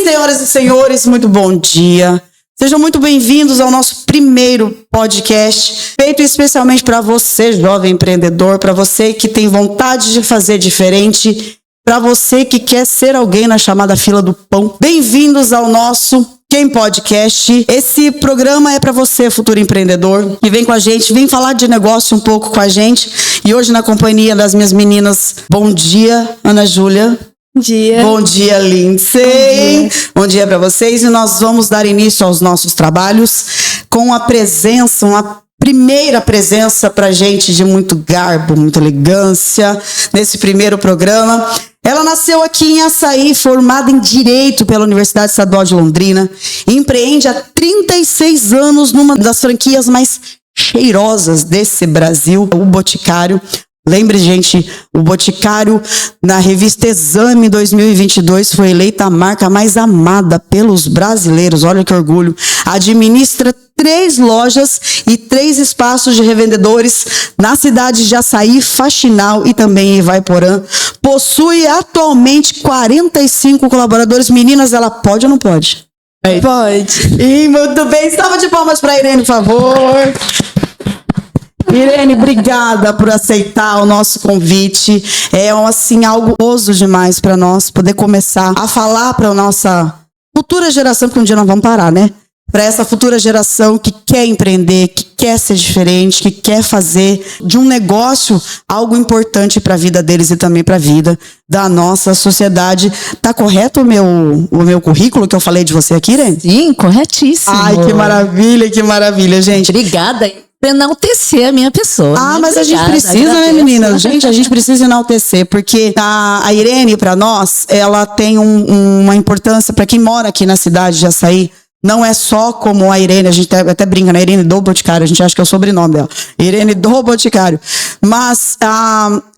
Senhoras e senhores, muito bom dia. Sejam muito bem-vindos ao nosso primeiro podcast, feito especialmente para você, jovem empreendedor, para você que tem vontade de fazer diferente, para você que quer ser alguém na chamada fila do pão. Bem-vindos ao nosso Quem Podcast. Esse programa é para você, futuro empreendedor, que vem com a gente, vem falar de negócio um pouco com a gente. E hoje na companhia das minhas meninas. Bom dia, Ana Júlia. Bom dia. Bom dia, Lindsay. Bom dia para vocês. E nós vamos dar início aos nossos trabalhos com a presença, uma primeira presença pra gente de muito garbo, muita elegância nesse primeiro programa. Ela nasceu aqui em Açaí, formada em Direito pela Universidade Estadual de Londrina. Empreende há 36 anos numa das franquias mais cheirosas desse Brasil, o Boticário. Lembre, gente, o Boticário, na revista Exame 2022, foi eleita a marca mais amada pelos brasileiros. Olha que orgulho. Administra 3 lojas e 3 espaços de revendedores na cidade de Açaí, Faxinal e também em Ivaiporã. Possui atualmente 45 colaboradores. Meninas, ela pode ou não pode? Pode. E muito bem. Salva de palmas para a Irene, por favor. Irene, obrigada por aceitar o nosso convite. É assim algo gostoso demais para nós poder começar a falar para a nossa futura geração, porque um dia nós vamos parar, né? Para essa futura geração que quer empreender, que quer ser diferente, que quer fazer de um negócio algo importante para a vida deles e também para a vida da nossa sociedade. Tá correto o meu currículo que eu falei de você aqui, Irene? Sim, corretíssimo. Ai, que maravilha, gente. Obrigada por enaltecer a minha pessoa. Ah, mas obrigada, a gente precisa, agradeço. né, meninas? Gente, a gente precisa enaltecer, porque a Irene, para nós, ela tem uma importância para quem mora aqui na cidade de Açaí. Não é só como a Irene, a gente até brinca, né? Irene do Boticário, a gente acha que é o sobrenome dela. Irene do Boticário. Mas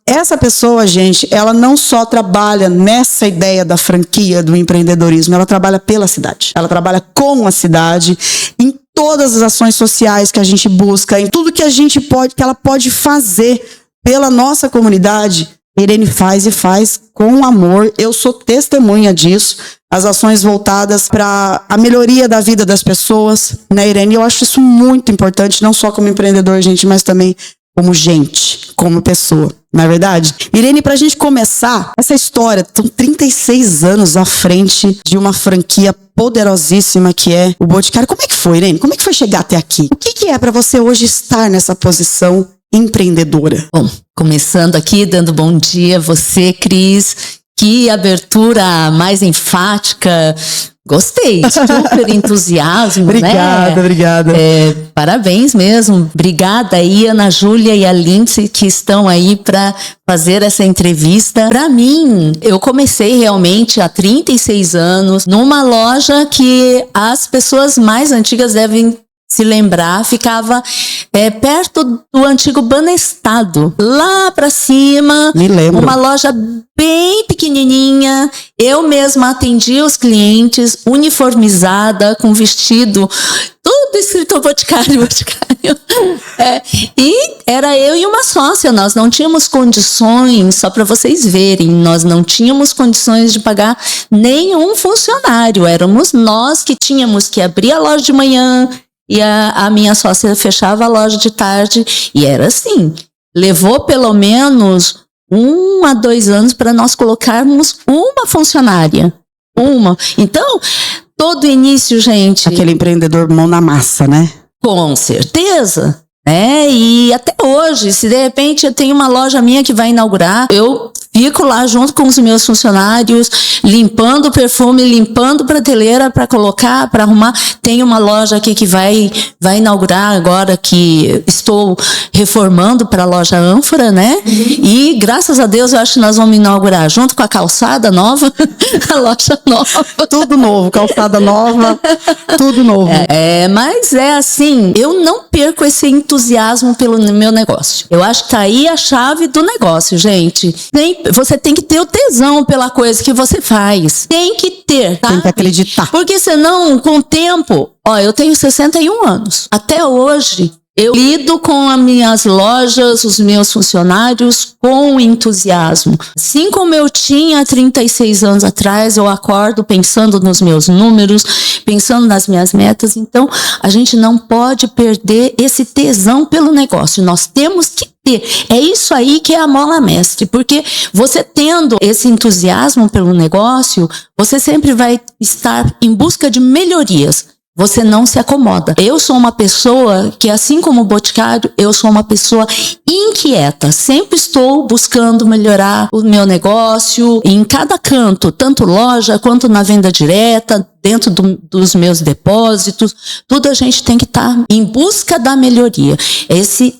essa pessoa, gente, ela não só trabalha nessa ideia da franquia, do empreendedorismo, ela trabalha pela cidade. Ela trabalha com a cidade, em todas as ações sociais que a gente busca, em tudo que a gente pode, que ela pode fazer pela nossa comunidade. Irene faz e faz com amor. Eu sou testemunha disso. As ações voltadas para a melhoria da vida das pessoas, né, Irene? Eu acho isso muito importante, não só como empreendedor, gente, mas também como gente, como pessoa, não é verdade? Irene, pra gente começar essa história, são 36 anos à frente de uma franquia poderosíssima que é o Boticário. Como é que foi, Irene? Como é que foi chegar até aqui? O que é para você hoje estar nessa posição empreendedora? Bom, começando aqui, dando bom dia a você, Cris. Que abertura mais enfática. Gostei, super entusiasmo, obrigada, né? Obrigada. Parabéns mesmo. Obrigada aí, Ana Júlia e a Lindsay, que estão aí para fazer essa entrevista. Para mim, eu comecei realmente há 36 anos numa loja que as pessoas mais antigas devem se lembrar, ficava perto do antigo Banestado, lá pra cima. Me lembro. Uma loja bem pequenininha. Eu mesma atendia os clientes, uniformizada, com vestido, tudo escrito Boticário. E era eu e uma sócia. Nós não tínhamos condições, só para vocês verem, nós não tínhamos condições de pagar nenhum funcionário. Éramos nós que tínhamos que abrir a loja de manhã, e a minha sócia fechava a loja de tarde, e era assim. Levou pelo menos 1 a 2 anos para nós colocarmos uma funcionária. Então, todo início, gente... Aquele empreendedor mão na massa, né? Com certeza. E até hoje, se de repente eu tenho uma loja minha que vai inaugurar, eu fico lá junto com os meus funcionários, limpando o perfume, limpando prateleira para colocar, para arrumar. Tem uma loja aqui que vai inaugurar agora, que estou reformando para a loja Ânfora, né? E graças a Deus eu acho que nós vamos inaugurar junto com a calçada nova, a loja nova. Tudo novo, calçada nova, tudo novo. Mas é assim, eu não perco esse entusiasmo pelo meu negócio. Eu acho que tá aí a chave do negócio, gente. Você tem que ter o tesão pela coisa que você faz. Tem que ter, tá? Tem que acreditar. Porque senão, com o tempo... eu tenho 61 anos. Até hoje, Eu lido com as minhas lojas, os meus funcionários com entusiasmo. Assim como eu tinha 36 anos atrás, eu acordo pensando nos meus números, pensando nas minhas metas. Então, a gente não pode perder esse tesão pelo negócio. Nós temos que ter. É isso aí que é a mola mestre, porque você tendo esse entusiasmo pelo negócio, você sempre vai estar em busca de melhorias. Você não se acomoda. Eu sou uma pessoa que, assim como o Boticário, eu sou uma pessoa inquieta. Sempre estou buscando melhorar o meu negócio em cada canto, tanto loja quanto na venda direta, dentro dos meus depósitos. Tudo a gente tem que estar em busca da melhoria.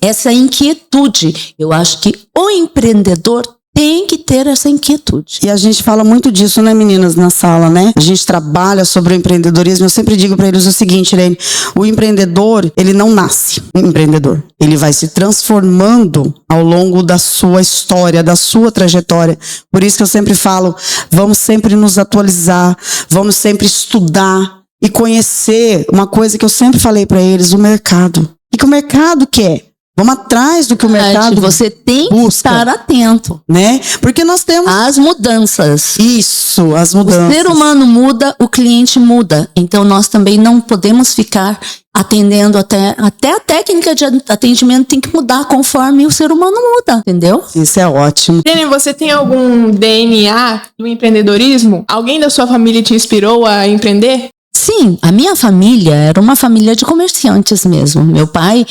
Essa inquietude, eu acho que o empreendedor tem que ter essa inquietude. E a gente fala muito disso, né, meninas, na sala, né? A gente trabalha sobre o empreendedorismo. Eu sempre digo para eles o seguinte, Irene, o empreendedor, ele não nasce empreendedor. Ele vai se transformando ao longo da sua história, da sua trajetória. Por isso que eu sempre falo, vamos sempre nos atualizar, vamos sempre estudar e conhecer uma coisa que eu sempre falei para eles, o mercado. O que o mercado quer? Vamos atrás do que o mercado Você tem que estar atento, né? Porque nós temos as mudanças. Isso, as mudanças. O ser humano muda, o cliente muda. Então nós também não podemos ficar atendendo até a técnica de atendimento tem que mudar conforme o ser humano muda, entendeu? Isso é ótimo. Irene, você tem algum DNA do empreendedorismo? Alguém da sua família te inspirou a empreender? Sim, a minha família era uma família de comerciantes mesmo. Meu pai,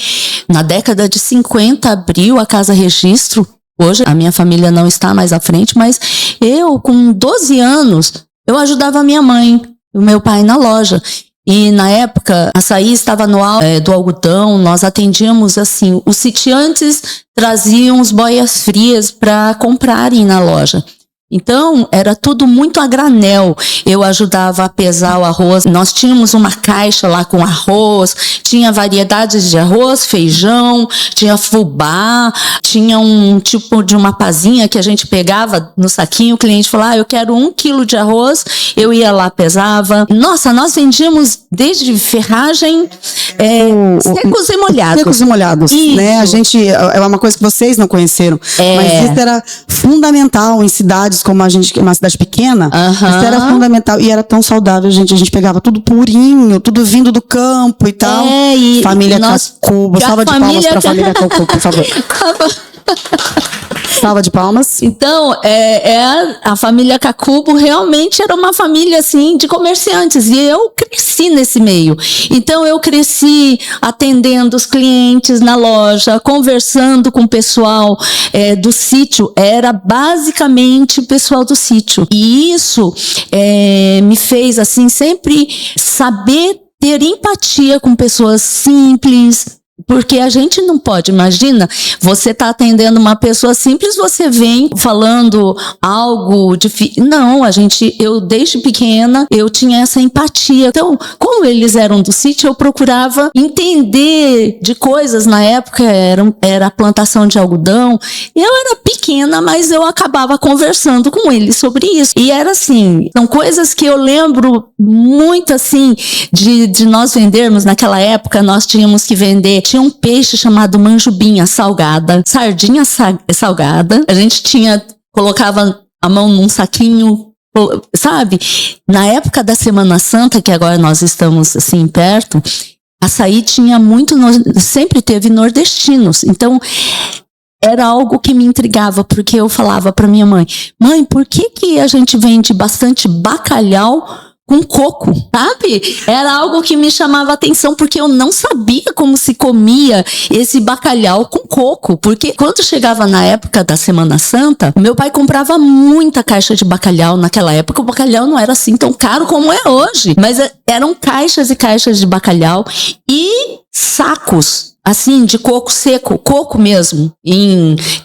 na década de 50, abriu a Casa Registro. Hoje a minha família não está mais à frente, mas eu, com 12 anos, eu ajudava a minha mãe e o meu pai na loja. E na época, a açaí estava no do algodão, nós atendíamos assim, os sitiantes traziam os boias frias para comprarem na loja. Então, era tudo muito a granel. Eu ajudava a pesar o arroz. Nós tínhamos uma caixa lá com arroz, tinha variedades de arroz, feijão, tinha fubá, tinha um tipo de uma pazinha que a gente pegava no saquinho. O cliente falava, eu quero 1 quilo de arroz. Eu ia lá, pesava. Nossa, nós vendíamos desde ferragem, secos e molhados. Secos e molhados, né? A gente, é uma coisa que vocês não conheceram. Mas isso era fundamental em cidades como a gente, uma cidade pequena, isso era fundamental e era tão saudável, gente. A gente pegava tudo purinho, tudo vindo do campo e tal. Família Cacubo. Salva de palmas pra família Cacubo, por favor. Salva de palmas. Então, a família Cacubo realmente era uma família, assim, de comerciantes. E eu cresci nesse meio. Então, eu cresci atendendo os clientes na loja, conversando com o pessoal do sítio. Era basicamente o pessoal do sítio. E isso me fez, assim, sempre saber ter empatia com pessoas simples. Porque a gente não pode, imagina, você tá atendendo uma pessoa simples, você vem falando algo difícil. Não, eu desde pequena, eu tinha essa empatia. Então, como eles eram do sítio, eu procurava entender de coisas. Na época era a plantação de algodão. Eu era pequena, mas eu acabava conversando com eles sobre isso. E era assim, são coisas que eu lembro muito assim, de nós vendermos. Naquela época, nós tínhamos que vender. Tinha um peixe chamado manjubinha salgada, sardinha salgada. A gente colocava a mão num saquinho, sabe? Na época da Semana Santa, que agora nós estamos assim perto, açaí tinha sempre teve nordestinos. Então, era algo que me intrigava, porque eu falava para minha mãe, por que a gente vende bastante bacalhau com coco, sabe? Era algo que me chamava a atenção, porque eu não sabia como se comia esse bacalhau com coco. Porque quando chegava na época da Semana Santa, meu pai comprava muita caixa de bacalhau. Naquela época o bacalhau não era assim tão caro como é hoje. Mas eram caixas e caixas de bacalhau e sacos, assim, de coco seco, coco mesmo,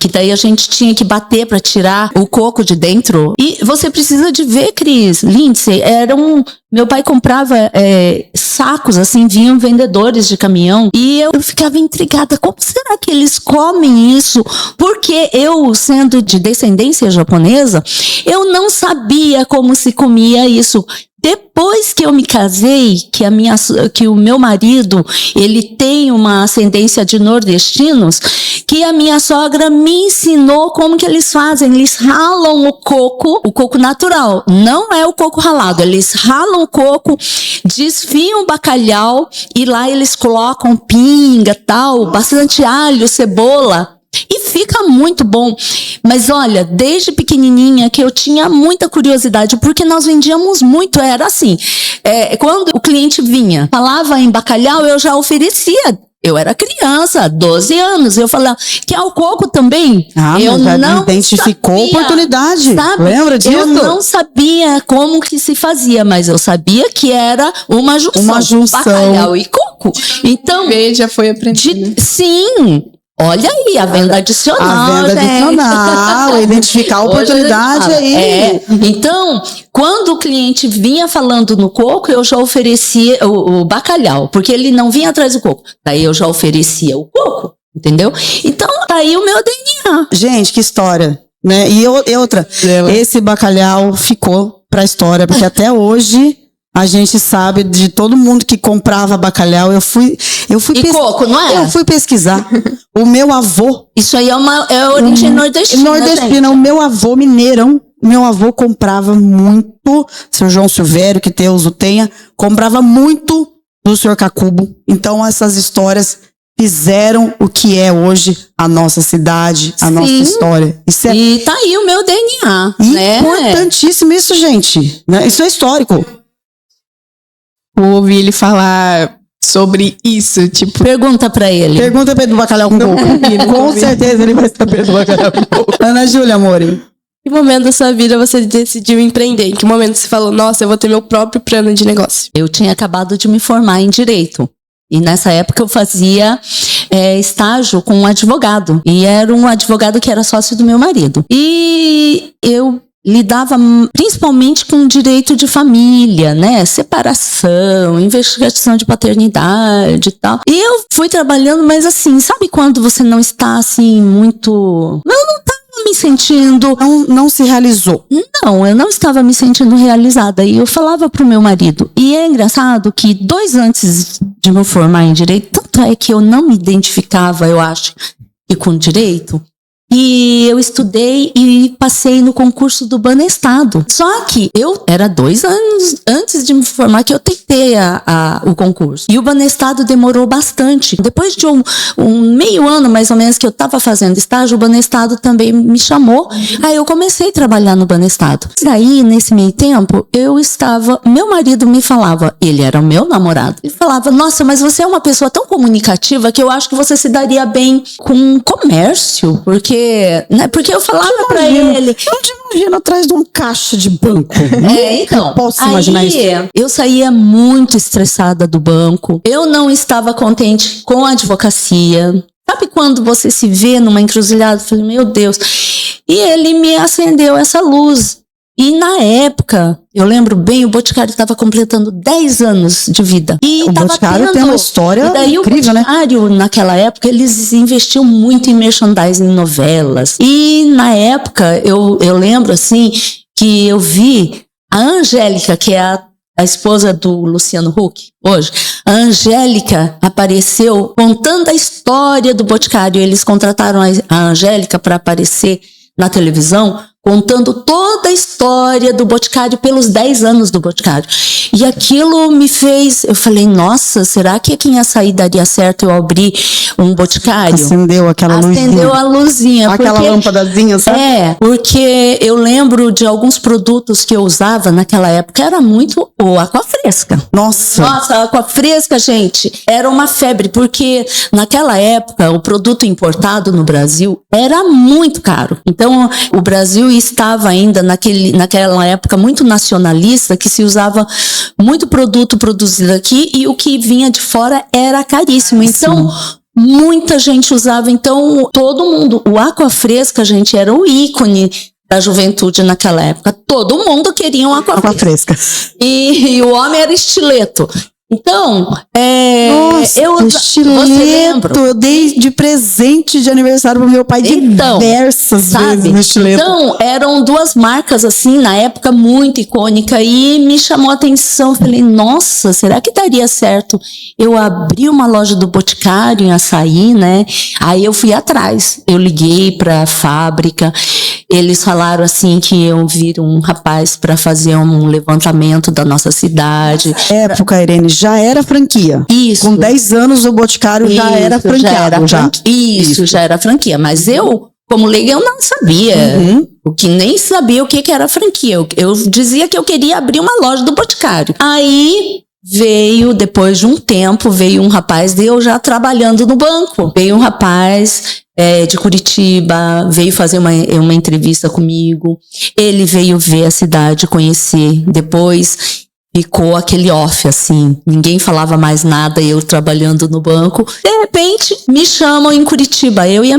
que daí a gente tinha que bater para tirar o coco de dentro. E você precisa de ver, Cris, Lindsay, meu pai comprava sacos, assim, vinham vendedores de caminhão, e eu ficava intrigada, como será que eles comem isso? Porque eu, sendo de descendência japonesa, eu não sabia como se comia isso. Depois que eu me casei, que o meu marido, ele tem uma ascendência de nordestinos, que a minha sogra me ensinou como que eles fazem. Eles ralam o coco natural, não é o coco ralado. Eles ralam o coco, desfiam o bacalhau e lá eles colocam pinga, tal, bastante alho, cebola. E fica muito bom. Mas olha, desde pequenininha que eu tinha muita curiosidade, porque nós vendíamos muito, era assim, quando o cliente vinha, falava em bacalhau, eu já oferecia. Eu era criança, 12 anos, eu falava, quer o coco também? Eu já não identificou a oportunidade, sabe? Lembra disso? Eu não sabia como que se fazia, mas eu sabia que era uma junção. Bacalhau e coco. Então, já foi aprendendo. Sim. Olha aí, a venda adicional. A venda adicional, identificar a oportunidade aí. Então, quando o cliente vinha falando no coco, eu já oferecia o bacalhau, porque ele não vinha atrás do coco. Daí eu já oferecia o coco, entendeu? Então, tá aí o meu DNA. Gente, que história, né? E outra, esse bacalhau ficou pra história, porque até hoje a gente sabe de todo mundo que comprava bacalhau. Eu fui coco, não é? Eu fui pesquisar. O meu avô. Isso aí é origem nordestina. Nordestina. O meu avô mineirão. Meu avô comprava muito. Seu João Silvério, que Deus o tenha, comprava muito do Sr. Cacubo. Então essas histórias fizeram o que é hoje a nossa cidade, a nossa história. E tá aí o meu DNA. Importantíssimo isso, gente. Né? Isso é histórico. Vou ouvir ele falar sobre isso, tipo... Pergunta pra ele. Pergunta pra ele do bacalhau com coco. Com certeza ele vai saber do bacalhau com coco. Ana Júlia, amor. Em que momento da sua vida você decidiu empreender? Em que momento você falou, nossa, eu vou ter meu próprio plano de negócio? Eu tinha acabado de me formar em Direito. E nessa época eu fazia estágio com um advogado. E era um advogado que era sócio do meu marido. E eu lidava principalmente com direito de família, né? Separação, investigação de paternidade e tal. E eu fui trabalhando, mas assim, sabe quando você não está assim muito... Eu não estava me sentindo... Não se realizou. Não, eu não estava me sentindo realizada. E eu falava pro meu marido. E é engraçado que 2 antes de me formar em direito, tanto é que eu não me identificava, eu acho, e com direito. E eu estudei e passei no concurso do Banestado. Só que eu era 2 anos antes de me formar que eu tentei o concurso. E o Banestado demorou bastante. Depois de um meio ano, mais ou menos, que eu estava fazendo estágio, o Banestado também me chamou. Aí eu comecei a trabalhar no Banestado. Daí, nesse meio tempo, meu marido me falava, ele era o meu namorado, ele falava, nossa, mas você é uma pessoa tão comunicativa que eu acho que você se daria bem com comércio, porque eu falava pra ele. Eu te imagino atrás de um caixa de banco. Então. Eu posso imaginar isso. Eu saía muito estressada do banco. Eu não estava contente com a advocacia. Sabe quando você se vê numa encruzilhada? Eu falei, meu Deus. E ele me acendeu essa luz. E na época, eu lembro bem, o Boticário estava completando 10 anos de vida. E o Boticário tem uma história incrível, né? O Boticário, naquela época, eles investiam muito em merchandising, em novelas. E na época, eu lembro assim, que eu vi a Angélica, que é a esposa do Luciano Huck, hoje. A Angélica apareceu contando a história do Boticário. Eles contrataram a Angélica para aparecer na televisão, contando toda a história do Boticário pelos 10 anos do Boticário. E aquilo me fez... Eu falei, nossa, será que aqui em Açaí daria certo eu abrir um Boticário? Acendeu aquela luzinha. Acendeu a luzinha. Aquela lâmpadazinha, sabe? Porque eu lembro de alguns produtos que eu usava naquela época, era muito o Aquafresca. Nossa, a Aquafresca, gente, era uma febre, porque naquela época o produto importado no Brasil era muito caro. Então, o Brasil estava ainda naquela época muito nacionalista, que se usava muito produto produzido aqui e o que vinha de fora era caríssimo. Então, muita gente usava. Então, todo mundo, o Aquafresca, gente, era o ícone da juventude naquela época. Todo mundo queria um Aquafresca. Aquafresca. E o homem era estileto. Então, Nossa, você lembra? eu dei de presente de aniversário pro meu pai diversas vezes no estileto. Então, eram duas marcas, assim, na época muito icônica e me chamou a atenção. Eu falei, nossa, será que daria certo? Eu abri uma loja do Boticário em Açaí, né? Aí eu fui atrás. Eu liguei pra fábrica. Eles falaram assim que iam vir um rapaz para fazer um levantamento da nossa cidade. Na época, Irene, já era franquia. Isso. Com 10 anos o Boticário já era franqueado. Isso, já era franquia. Mas eu, como leiga, eu não sabia. O que nem sabia o que era franquia. Eu dizia que eu queria abrir uma loja do Boticário. Aí veio, depois de um tempo, veio um rapaz, eu já trabalhando no banco. Veio um rapaz de Curitiba, veio fazer uma entrevista comigo. Ele veio ver a cidade, conhecer. Depois ficou aquele off, assim. Ninguém falava mais nada, eu trabalhando no banco. De repente, me chamam em Curitiba, eu e a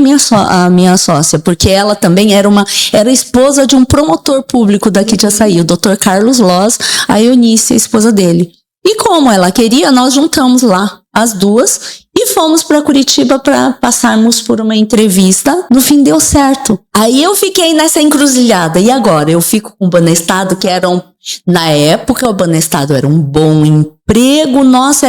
minha sócia, porque ela também era esposa de um promotor público daqui de Açaí, o Dr. Carlos Loz, a Eunice, a esposa dele. E como ela queria, nós juntamos lá as duas e fomos para Curitiba para passarmos por uma entrevista. No fim deu certo. Aí eu fiquei nessa encruzilhada. E agora? Eu fico com o Banestado, que na época o Banestado era um bom emprego, nossa,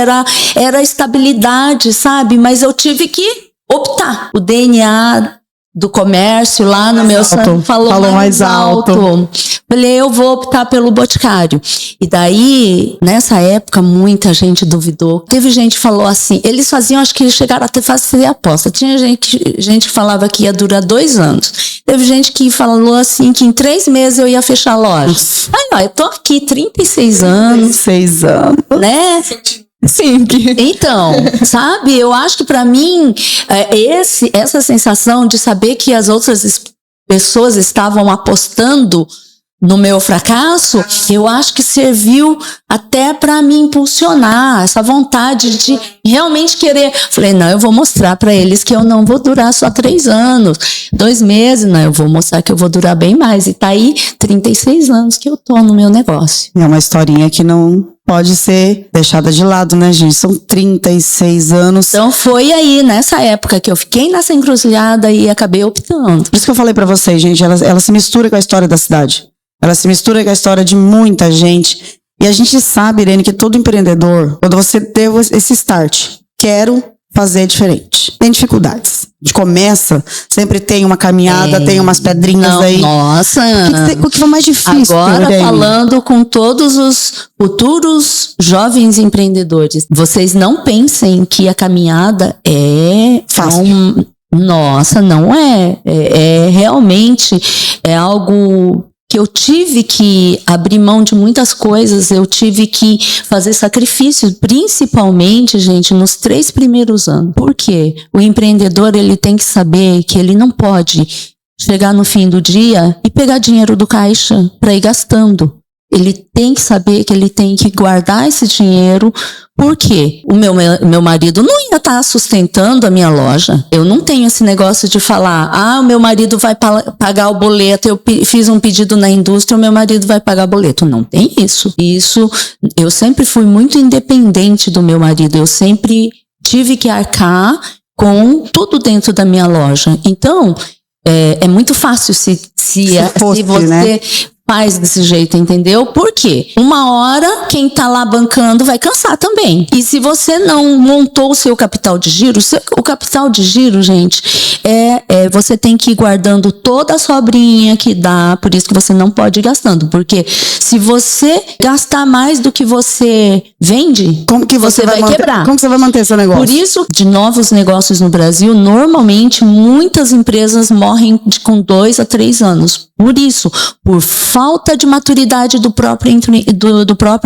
era estabilidade, sabe? Mas eu tive que optar. O DNA do comércio lá no meu sangue falou mais alto. Falei, eu vou optar pelo Boticário. E daí, nessa época, muita gente duvidou. Teve gente que falou assim, eles faziam, acho que chegaram até fazer aposta. Tinha gente que falava que ia durar 2 anos. Teve gente que falou assim, que em 3 meses eu ia fechar a loja. Aí, ó, eu tô aqui 36 anos. 36 anos. Né? Sim. Então, sabe, eu acho que pra mim, essa sensação de saber que as outras pessoas estavam apostando no meu fracasso, eu acho que serviu até para me impulsionar, essa vontade de realmente querer. Falei, não, eu vou mostrar para eles que eu não vou durar só 3 anos, 2 meses, não, eu vou mostrar que eu vou durar bem mais. E tá aí 36 anos que eu tô no meu negócio. É uma historinha que não pode ser deixada de lado, né, gente? São 36 anos. Então foi aí, nessa época, que eu fiquei nessa encruzilhada e acabei optando. Por isso que eu falei pra vocês, gente, ela se mistura com a história da cidade. Ela se mistura com a história de muita gente. E a gente sabe, Irene, que todo empreendedor, quando você deu esse start, quero fazer diferente. Tem dificuldades. A gente começa, sempre tem uma caminhada, tem umas pedrinhas aí. Nossa! O que foi mais difícil? Agora, Irene? falando com todos os futuros jovens empreendedores, vocês não pensem que a caminhada é fácil. Nossa, não é. Realmente algo que eu tive que abrir mão de muitas coisas, eu tive que fazer sacrifícios, principalmente, gente, nos 3 primeiros anos. Por quê? O empreendedor, ele tem que saber que ele não pode chegar no fim do dia e pegar dinheiro do caixa para ir gastando. Ele tem que saber que ele tem que guardar esse dinheiro, porque o meu marido não ia estar sustentando a minha loja. Eu não tenho esse negócio de falar, o meu marido vai pagar o boleto, eu fiz um pedido na indústria, o meu marido vai pagar o boleto. Não tem isso. Eu sempre fui muito independente do meu marido, eu sempre tive que arcar com tudo dentro da minha loja. Então, é muito fácil se você... né? Faz desse jeito, entendeu? Por quê? Uma hora, quem tá lá bancando vai cansar também. E se você não montou o seu capital de giro, o capital de giro, gente, você tem que ir guardando toda a sobrinha que dá, por isso que você não pode ir gastando. Porque se você gastar mais do que você vende, como que você vai quebrar. Como que você vai manter seu negócio? Por isso, de novos negócios no Brasil, normalmente muitas empresas morrem com 2 a 3 anos. Por isso, por falta de maturidade do próprio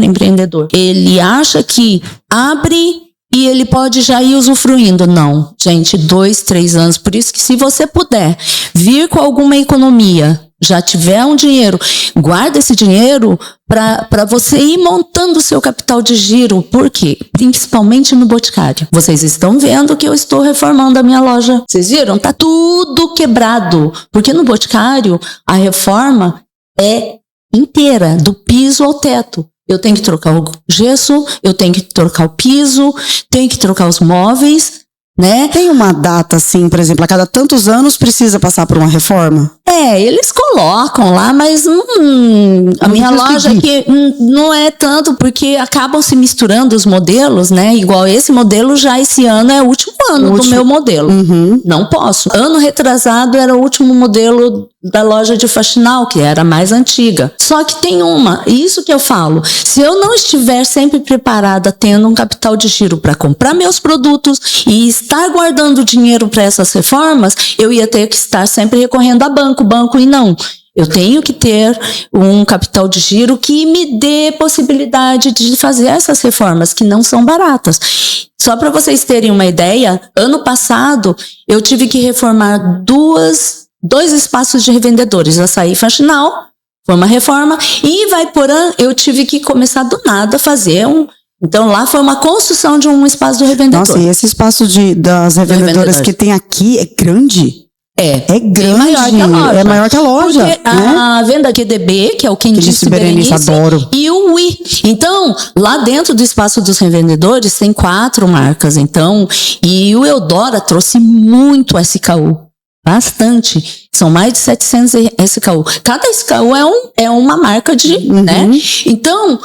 empreendedor. Ele acha que abre e ele pode já ir usufruindo. Não, gente, 2, 3 anos. Por isso que se você puder vir com alguma economia, já tiver um dinheiro, guarda esse dinheiro para você ir montando o seu capital de giro. Por quê? Principalmente no Boticário. Vocês estão vendo que eu estou reformando a minha loja. Vocês viram? Tá tudo quebrado. Porque no Boticário, a reforma é inteira, do piso ao teto. Eu tenho que trocar o gesso, eu tenho que trocar o piso, tenho que trocar os móveis, né? Tem uma data assim, por exemplo, a cada tantos anos precisa passar por uma reforma? Eles colocam lá, mas a minha loja aqui não é tanto, porque acabam se misturando os modelos, né? Igual esse modelo, já esse ano é o último ano do meu modelo. Não posso. Ano retrasado era o último modelo da loja de faxinal, que era a mais antiga. Só que tem isso que eu falo, se eu não estiver sempre preparada, tendo um capital de giro para comprar meus produtos e estar guardando dinheiro para essas reformas, eu ia ter que estar sempre recorrendo a banco, e não. Eu tenho que ter um capital de giro que me dê possibilidade de fazer essas reformas, que não são baratas. Só para vocês terem uma ideia, ano passado eu tive que reformar dois espaços de revendedores, açaí e faxinal, foi uma reforma, e Ivaiporã eu tive que começar do nada a fazer então lá foi uma construção de um espaço do revendedor. Nossa, e esse espaço das revendedoras que tem aqui é grande? É grande, é maior que a loja. Porque a venda QDB, que é o Quem Disse Berenice, adoro. E o Ui. Então, lá dentro do espaço dos revendedores tem 4 marcas. Então, e o Eudora trouxe muito SKU. Bastante. São mais de 700 SKU. Cada SKU é uma marca né? Então,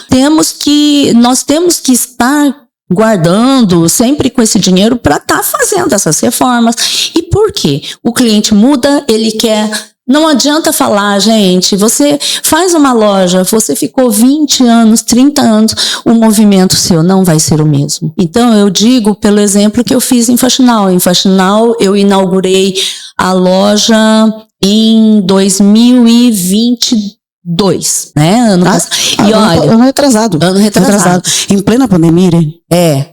nós temos que estar guardando sempre com esse dinheiro para estar fazendo essas reformas. E por quê? O cliente muda, ele quer... Não adianta falar, gente, você faz uma loja, você ficou 20 anos, 30 anos, o movimento seu não vai ser o mesmo. Então, eu digo pelo exemplo que eu fiz em Faxinal. Em Faxinal, eu inaugurei a loja em 2022, né? Ano retrasado. Ano retrasado. Em plena pandemia, Irene?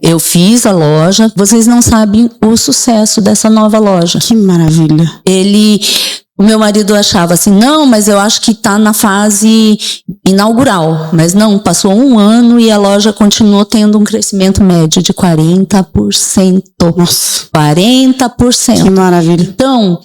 Eu fiz a loja. Vocês não sabem o sucesso dessa nova loja. Que maravilha. O meu marido achava assim, não, mas eu acho que está na fase inaugural. Mas não, passou 1 ano e a loja continuou tendo um crescimento médio de 40%. Nossa. 40%. Que maravilha. Então,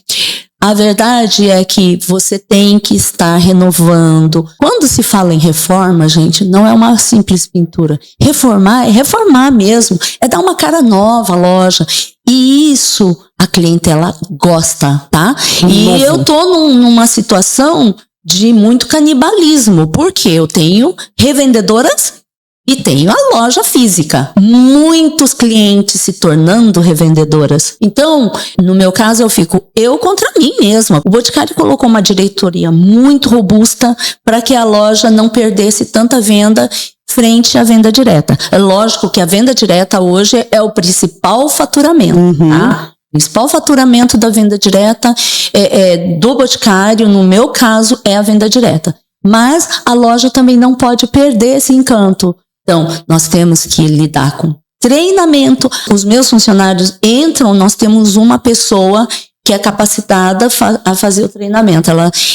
a verdade é que você tem que estar renovando. Quando se fala em reforma, gente, não é uma simples pintura. Reformar é reformar mesmo. É dar uma cara nova à loja. E isso a clientela gosta, tá? E eu tô numa situação de muito canibalismo, porque eu tenho revendedoras e tenho a loja física. Muitos clientes se tornando revendedoras. Então, no meu caso, eu contra mim mesma. O Boticário colocou uma diretoria muito robusta para que a loja não perdesse tanta venda frente à venda direta. É lógico que a venda direta hoje é o principal faturamento, tá? O principal faturamento da venda direta do Boticário, no meu caso, é a venda direta. Mas a loja também não pode perder esse encanto. Então, nós temos que lidar com treinamento. Os meus funcionários entram, nós temos uma pessoa que é capacitada a fazer o treinamento.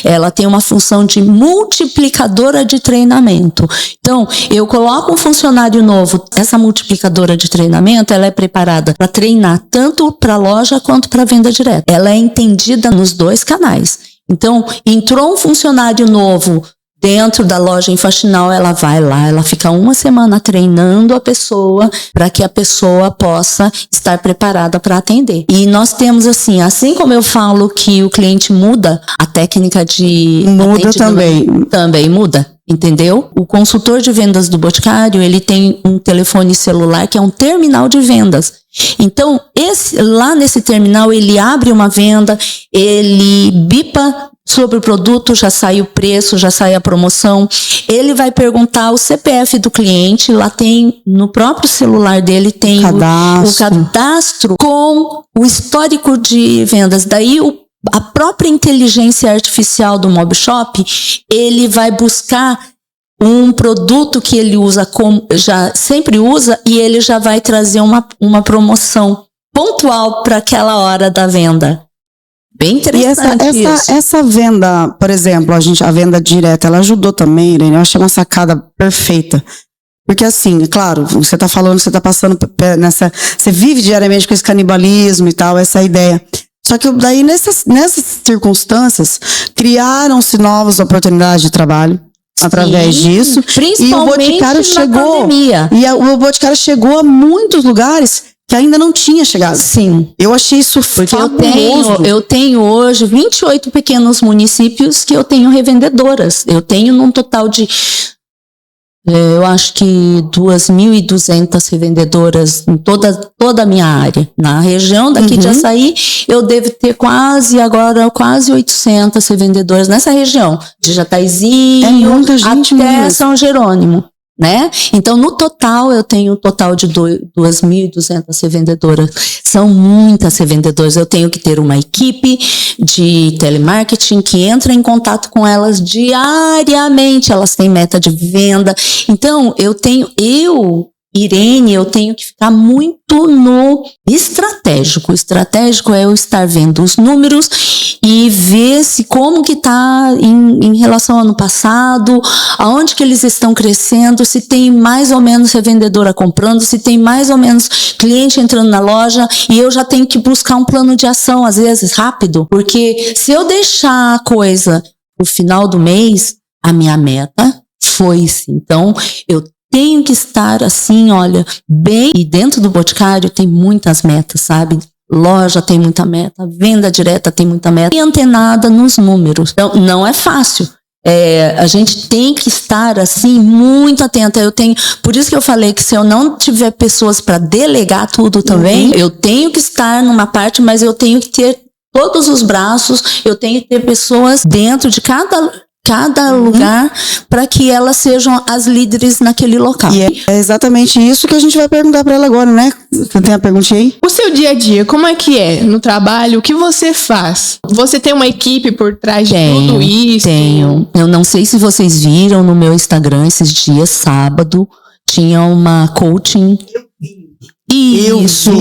Ela tem uma função de multiplicadora de treinamento. Então, eu coloco um funcionário novo, essa multiplicadora de treinamento, ela é preparada para treinar tanto para a loja quanto para a venda direta. Ela é entendida nos 2 canais. Então, entrou um funcionário novo dentro da loja em Faxinal, ela vai lá, ela fica 1 semana treinando a pessoa para que a pessoa possa estar preparada para atender. E nós temos assim como eu falo que o cliente muda, a técnica de muda também muda. Entendeu? O consultor de vendas do Boticário, ele tem um telefone celular que é um terminal de vendas. Então, lá nesse terminal, ele abre uma venda, ele bipa sobre o produto, já sai o preço, já sai a promoção. Ele vai perguntar o CPF do cliente, lá tem, no próprio celular dele, tem o cadastro com o histórico de vendas. Daí, a própria inteligência artificial do Mobshop, ele vai buscar um produto que ele usa, já sempre usa, e ele já vai trazer uma promoção pontual para aquela hora da venda. Bem interessante. E essa venda, por exemplo, a venda direta, ela ajudou também, Irene. Eu achei uma sacada perfeita. Porque assim, claro, você está falando, você está passando você vive diariamente com esse canibalismo e tal, essa ideia. Só que daí, nessas circunstâncias, criaram-se novas oportunidades de trabalho, através disso. Principalmente e o Boticário na chegou. pandemia. O Boticário chegou a muitos lugares que ainda não tinha chegado. Sim. Eu achei isso Porque fabuloso. eu tenho hoje 28 pequenos municípios que eu tenho revendedoras. Eu tenho num total de, eu acho que 2.200 revendedoras em toda a minha área. Na região daqui de Açaí, eu devo ter quase 800 revendedoras nessa região. De Jataizinho É muita gente até mesmo. São Jerônimo. Né? Então, no total, eu tenho um total de 2.200 revendedoras. São muitas revendedoras. Eu tenho que ter uma equipe de telemarketing que entra em contato com elas diariamente. Elas têm meta de venda. Então, Irene, eu tenho que ficar muito no estratégico. O estratégico é eu estar vendo os números e ver se como que está em relação ao ano passado, aonde que eles estão crescendo, se tem mais ou menos revendedora comprando, se tem mais ou menos cliente entrando na loja, e eu já tenho que buscar um plano de ação, às vezes rápido, porque se eu deixar a coisa pro final do mês, a minha meta foi-se. Então, eu tenho que estar assim, olha, bem. E dentro do Boticário tem muitas metas, sabe? Loja tem muita meta, venda direta tem muita meta. E antenada nos números. Então, não é fácil. A gente tem que estar assim, muito atenta. Por isso que eu falei que se eu não tiver pessoas para delegar tudo também, eu tenho que estar numa parte, mas eu tenho que ter todos os braços, eu tenho que ter pessoas dentro de cada lugar para que elas sejam as líderes naquele local. E é exatamente isso que a gente vai perguntar para ela agora, né? Você tem a perguntinha aí? O seu dia a dia, como é que é no trabalho? O que você faz? Você tem uma equipe por trás de tudo isso? Tenho. Eu não sei se vocês viram no meu Instagram esses dias, sábado, tinha uma coaching. Isso.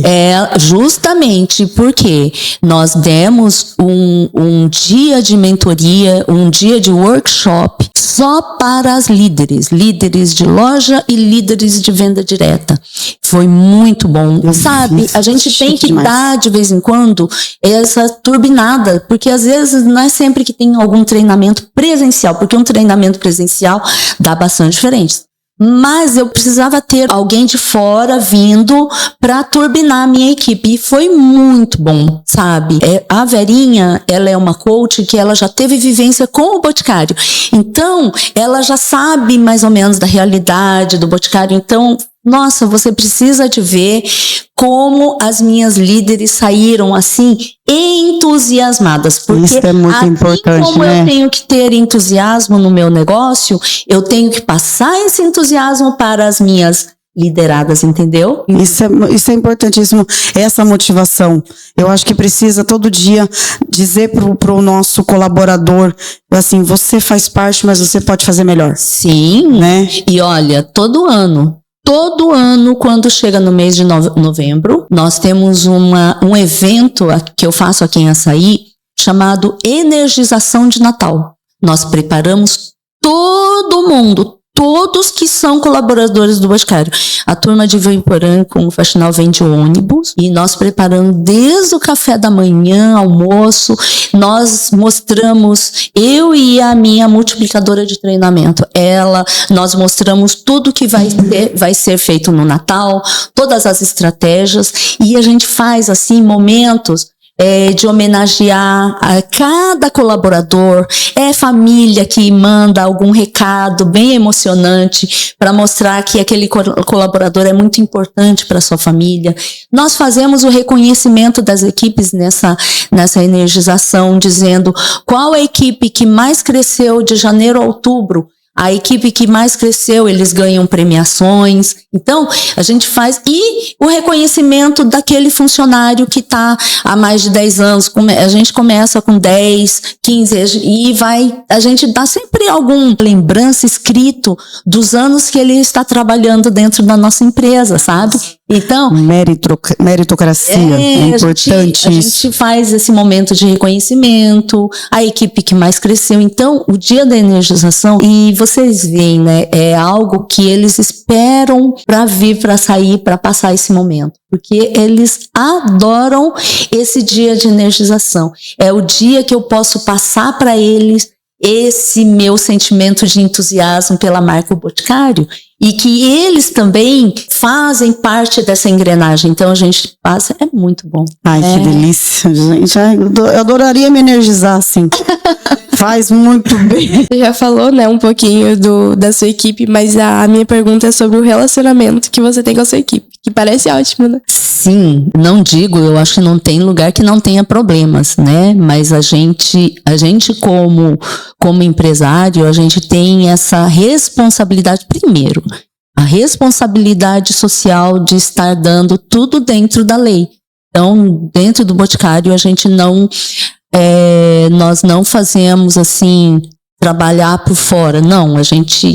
É justamente porque nós demos um dia de mentoria, um dia de workshop só para as líderes de loja e líderes de venda direta. Foi muito bom. Sabe, a gente tem que dar de vez em quando essa turbinada, porque às vezes não é sempre que tem algum treinamento presencial, porque um treinamento presencial dá bastante diferença. Mas eu precisava ter alguém de fora vindo para turbinar a minha equipe. E foi muito bom, sabe? A Verinha, ela é uma coach que ela já teve vivência com o Boticário. Então, ela já sabe mais ou menos da realidade do Boticário. Então, nossa, você precisa de ver como as minhas líderes saíram assim entusiasmadas. Porque isso é muito assim importante, como né? eu tenho que ter entusiasmo no meu negócio, eu tenho que passar esse entusiasmo para as minhas lideradas, entendeu? Isso é importantíssimo, essa motivação. Eu acho que precisa todo dia dizer pro nosso colaborador, assim, você faz parte, mas você pode fazer melhor. Sim, né? E olha, todo ano, quando chega no mês de novembro, nós temos um evento que eu faço aqui em Açaí, chamado Energização de Natal. Nós preparamos todo mundo, todos que são colaboradores do Boticário. A turma de Voiporã com o Faxinal vende ônibus e nós preparamos desde o café da manhã, almoço, nós mostramos, eu e a minha multiplicadora de treinamento, nós mostramos tudo que vai ser feito no Natal, todas as estratégias, e a gente faz assim momentos de homenagear a cada colaborador, família que manda algum recado bem emocionante para mostrar que aquele colaborador é muito importante para sua família. Nós fazemos o reconhecimento das equipes nessa energização, dizendo qual a equipe que mais cresceu de janeiro a outubro. A equipe que mais cresceu, eles ganham premiações. Então, a gente faz. E o reconhecimento daquele funcionário que está há mais de 10 anos. A gente começa com 10, 15, e a gente dá sempre alguma lembrança escrito dos anos que ele está trabalhando dentro da nossa empresa, sabe? Então, meritocracia é importante. A gente faz esse momento de reconhecimento, a equipe que mais cresceu. Então, o dia da energização, e vocês veem, né, é algo que eles esperam para vir, para sair, para passar esse momento. Porque eles adoram esse dia de energização. É o dia que eu posso passar para eles esse meu sentimento de entusiasmo pela marca O Boticário e que eles também fazem parte dessa engrenagem. Então a gente passa, é muito bom. Ai, que delícia, gente. Ai, eu adoraria me energizar assim. Faz muito bem. Você já falou, né, um pouquinho da sua equipe, mas a minha pergunta é sobre o relacionamento que você tem com a sua equipe, que parece ótimo, né? Sim, não digo, eu acho que não tem lugar que não tenha problemas, né? Mas a gente como empresário, a gente tem essa responsabilidade primeiro, a responsabilidade social de estar dando tudo dentro da lei. Então, dentro do Boticário, a gente nós não fazemos assim trabalhar por fora, não,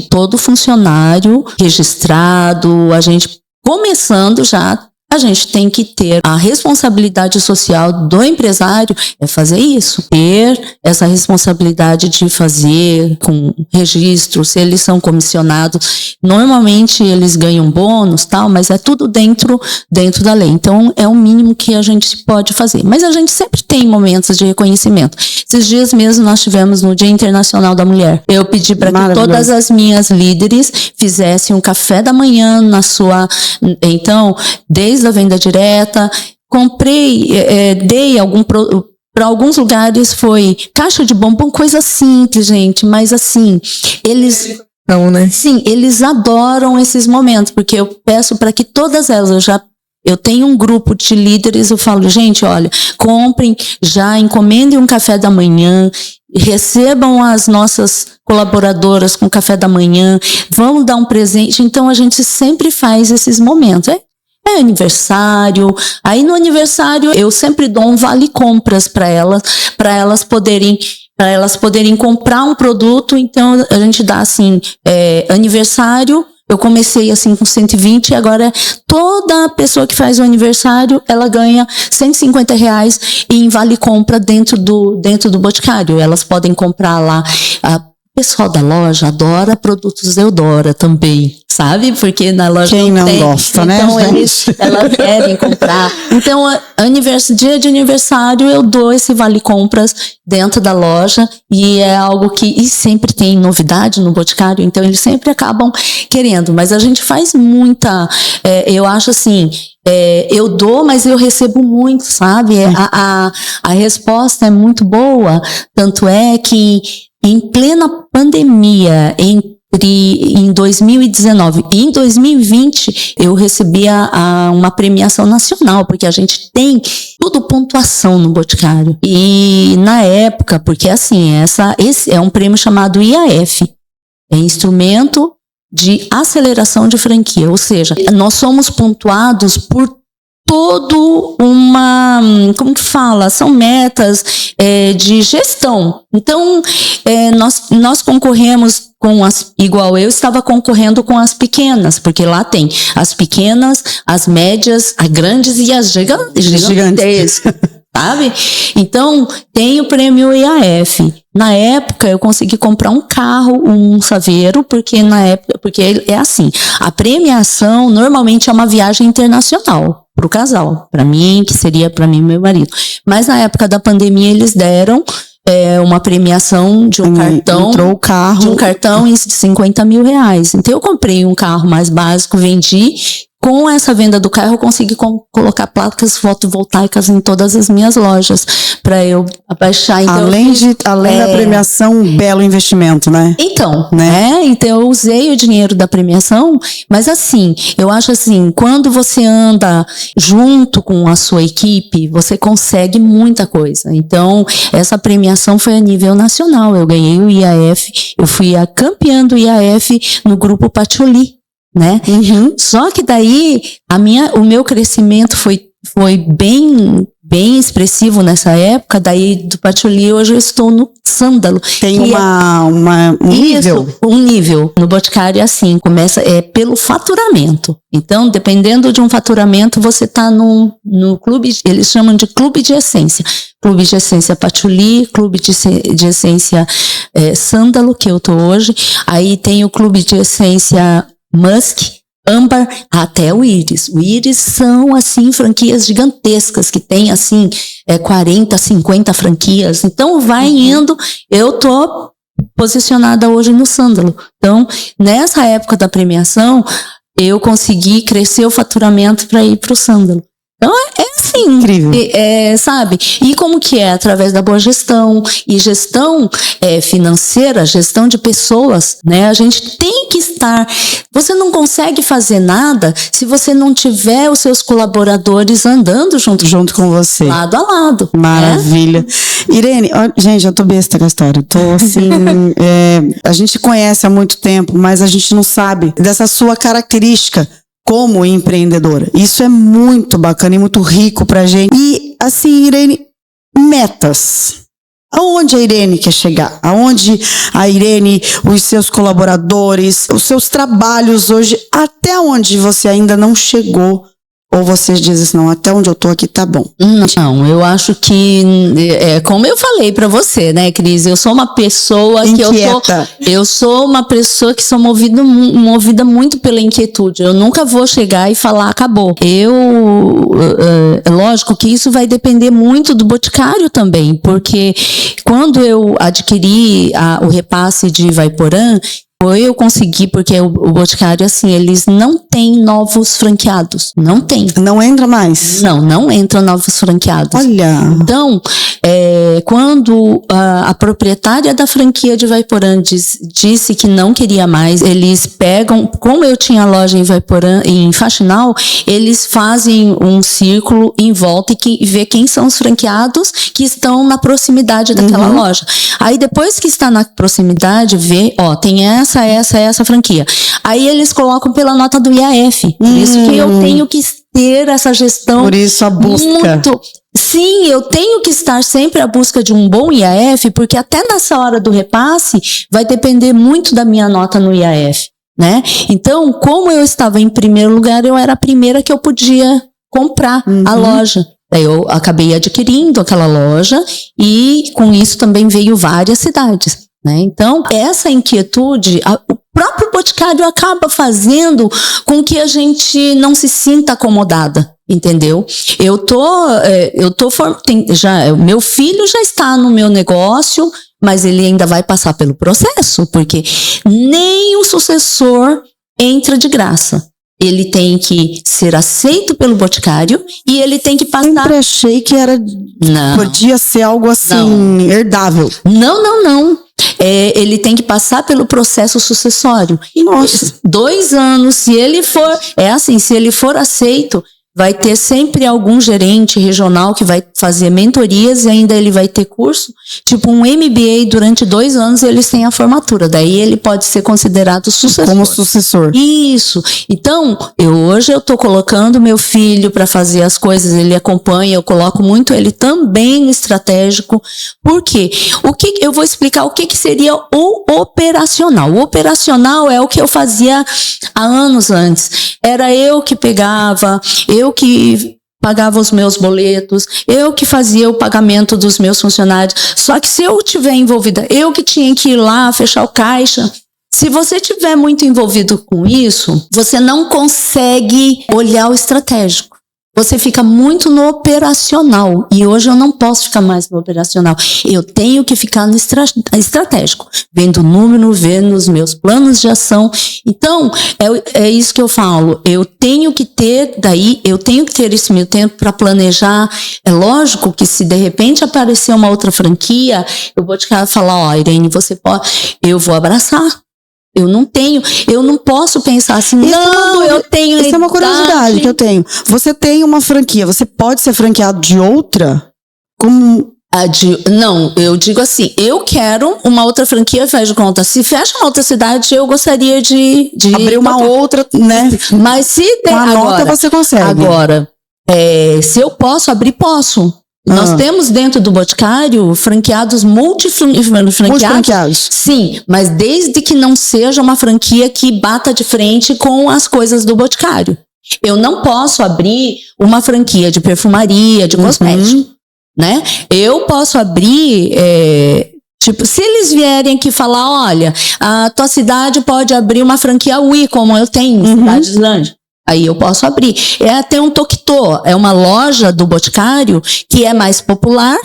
todo funcionário registrado, a gente começando já, a gente tem que ter a responsabilidade social do empresário, é fazer isso, ter essa responsabilidade de fazer com registro, se eles são comissionados, normalmente eles ganham bônus, tal, mas é tudo dentro da lei, então é o mínimo que a gente pode fazer, mas a gente sempre tem momentos de reconhecimento. Esses dias mesmo nós tivemos no Dia Internacional da Mulher, eu pedi para que todas as minhas líderes fizessem um café da manhã então, desde a venda direta, comprei, dei para alguns lugares foi caixa de bombom, coisa simples, gente, mas assim, eles Não, né? sim, eles adoram esses momentos, porque eu peço para que todas elas eu tenho um grupo de líderes, eu falo, gente, olha, comprem, já encomendem um café da manhã, recebam as nossas colaboradoras com café da manhã, vamos dar um presente. Então a gente sempre faz esses momentos. É aniversário, aí no aniversário eu sempre dou um vale compras para elas poderem comprar um produto. Então a gente dá assim, aniversário. Eu comecei assim com 120 e agora toda pessoa que faz o aniversário, ela ganha R$150 em vale compra dentro do Boticário. Elas podem comprar lá. O pessoal da loja adora produtos Eudora também, sabe? Porque na loja quem não tem, gosta, então né? elas devem comprar. Então, dia de aniversário, eu dou esse vale compras dentro da loja e é algo que sempre tem novidade no Boticário, então eles sempre acabam querendo. Mas a gente faz muita, eu acho assim, eu dou, mas eu recebo muito, sabe? A resposta é muito boa, tanto é que em plena pandemia, em 2019 e em 2020, eu recebi uma premiação nacional, porque a gente tem tudo pontuação no Boticário. E na época, porque assim, esse é um prêmio chamado IAF, é Instrumento de Aceleração de Franquia, ou seja, nós somos pontuados por todo como que fala? São metas de gestão. Então, nós concorremos igual eu estava concorrendo com as pequenas, porque lá tem as pequenas, as médias, as grandes e as gigantes. Sabe? Então, tem o prêmio IAF. Na época, eu consegui comprar um carro, um Saveiro, porque é assim, a premiação normalmente é uma viagem internacional para o casal, para mim, que seria para mim e meu marido. Mas na época da pandemia, eles deram uma premiação de um cartão. Entrou o carro. De um cartão de R$50 mil. Então, eu comprei um carro mais básico, vendi. Com essa venda do carro, eu consegui colocar placas fotovoltaicas em todas as minhas lojas para eu abaixar. Então, além da premiação, um belo investimento, né? Então, então eu usei o dinheiro da premiação, mas assim, eu acho assim, quando você anda junto com a sua equipe, você consegue muita coisa. Então, essa premiação foi a nível nacional. Eu ganhei o IAF, eu fui a campeã do IAF no grupo Patioli. Né? Uhum. Só que daí o meu crescimento foi bem expressivo nessa época. Daí do Patioli hoje eu estou no Sândalo. Tem um nível. Isso, um nível. No Boticário assim, começa pelo faturamento. Então, dependendo de um faturamento, você está no clube, eles chamam de clube de essência. Clube de essência Patioli, clube de essência Sândalo, que eu tô hoje. Aí tem o clube de essência Musk, Âmbar, até o Íris. O Íris são, assim, franquias gigantescas, que tem, assim, 40, 50 franquias. Então, vai indo, eu tô posicionada hoje no Sândalo. Então, nessa época da premiação, eu consegui crescer o faturamento para ir para o Sândalo. Então, é assim, Incrível. Sabe? E como que é? Através da boa gestão. E gestão financeira, gestão de pessoas, né? A gente tem que estar... Você não consegue fazer nada se você não tiver os seus colaboradores andando junto com você. Lado a lado. Maravilha. Irene, gente, eu tô besta com a história. Tô assim... a gente conhece há muito tempo, mas a gente não sabe dessa sua característica como empreendedora. Isso é muito bacana e muito rico pra gente. E, assim, Irene, metas. Aonde a Irene quer chegar? Aonde a Irene, os seus colaboradores, os seus trabalhos hoje, até onde você ainda não chegou? Ou você diz assim, não, até onde eu tô aqui tá bom? Não, eu acho que, como eu falei pra você, né, Cris, eu sou uma pessoa inquieta. Eu sou uma pessoa que sou movida muito pela inquietude. Eu nunca vou chegar e falar, acabou. Lógico que isso vai depender muito do Boticário também, porque quando eu adquiri o repasse de Ivaiporã, eu consegui, porque o Boticário, assim, eles não têm novos franqueados. Não tem. Não entra mais? Não entram novos franqueados. Olha. Então, quando a proprietária da franquia de Ivaiporã disse que não queria mais, eles pegam, como eu tinha loja em Ivaiporã, em Faxinal, eles fazem um círculo em volta e vê quem são os franqueados que estão na proximidade daquela loja. Aí depois que está na proximidade, vê, tem essa franquia. Aí eles colocam pela nota do IAF. Por isso que eu tenho que ter essa gestão. Por isso a busca. Sim, eu tenho que estar sempre à busca de um bom IAF, porque até nessa hora do repasse vai depender muito da minha nota no IAF, né? Então, como eu estava em primeiro lugar, eu era a primeira que eu podia comprar a loja. Daí eu acabei adquirindo aquela loja e com isso também veio várias cidades, né? Então, essa inquietude, o próprio Boticário acaba fazendo com que a gente não se sinta acomodada, entendeu? Meu filho já está no meu negócio, mas ele ainda vai passar pelo processo, porque nem o sucessor entra de graça. Ele tem que ser aceito pelo Boticário e ele tem que passar... Sempre achei que podia ser algo assim, herdável. Não. Ele tem que passar pelo processo sucessório. Nossa. 2 anos, se ele for... se ele for aceito, vai ter sempre algum gerente regional que vai fazer mentorias e ainda ele vai ter curso, tipo um MBA durante 2 anos, eles têm a formatura. Daí ele pode ser considerado sucessor. Como sucessor. Isso. Então, hoje eu estou colocando meu filho para fazer as coisas, ele acompanha, eu coloco muito ele também no estratégico. Por quê? Eu vou explicar o que seria o operacional. O operacional é o que eu fazia há anos antes. Era eu que pegava, eu que pagava os meus boletos, eu que fazia o pagamento dos meus funcionários. Só que se eu estiver envolvida, eu que tinha que ir lá fechar o caixa. Se você estiver muito envolvido com isso, você não consegue olhar o estratégico. Você fica muito no operacional. E hoje eu não posso ficar mais no operacional. Eu tenho que ficar no estratégico. Vendo o número, vendo os meus planos de ação. Então, é isso que eu falo. Eu tenho que ter esse meu tempo para planejar. É lógico que se de repente aparecer uma outra franquia, eu vou te falar, Irene, você pode... Eu vou abraçar. Eu não posso pensar assim, eu tenho... Essa é uma curiosidade que eu tenho. Você tem uma franquia, você pode ser franqueado de outra? Como... Não, eu digo assim, eu quero uma outra franquia, faz de conta. Se fecha uma outra cidade, eu gostaria de abrir uma outra, né? Mas se tem... Com a nota você consegue. Agora, se eu posso abrir, posso. Nós temos dentro do Boticário franqueados multifranqueados. Sim, mas desde que não seja uma franquia que bata de frente com as coisas do Boticário. Eu não posso abrir uma franquia de perfumaria, de cosmético, né? Eu posso abrir... se eles vierem aqui falar, olha, a tua cidade pode abrir uma franquia UI, como eu tenho em Cidade Islândia. Aí eu posso abrir. É até um Tokito, é uma loja do Boticário que é mais popular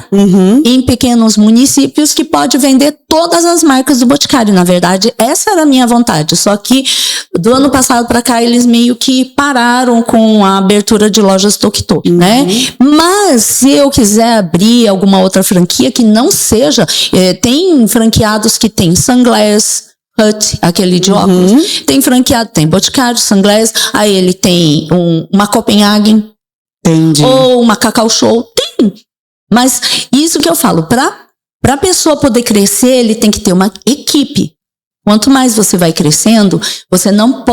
em pequenos municípios que pode vender todas as marcas do Boticário. Na verdade, essa era a minha vontade. Só que do ano passado para cá eles meio que pararam com a abertura de lojas Tokito, né? Mas se eu quiser abrir alguma outra franquia que não seja, tem franqueados que tem Sunglass Hut, aquele de óculos. Tem franqueado, tem Boticário, Sunglass, aí ele tem uma Copenhagen. Entendi. Ou uma Cacau Show. Tem. Mas isso que eu falo, pra pessoa poder crescer, ele tem que ter uma equipe. Quanto mais você vai crescendo, você não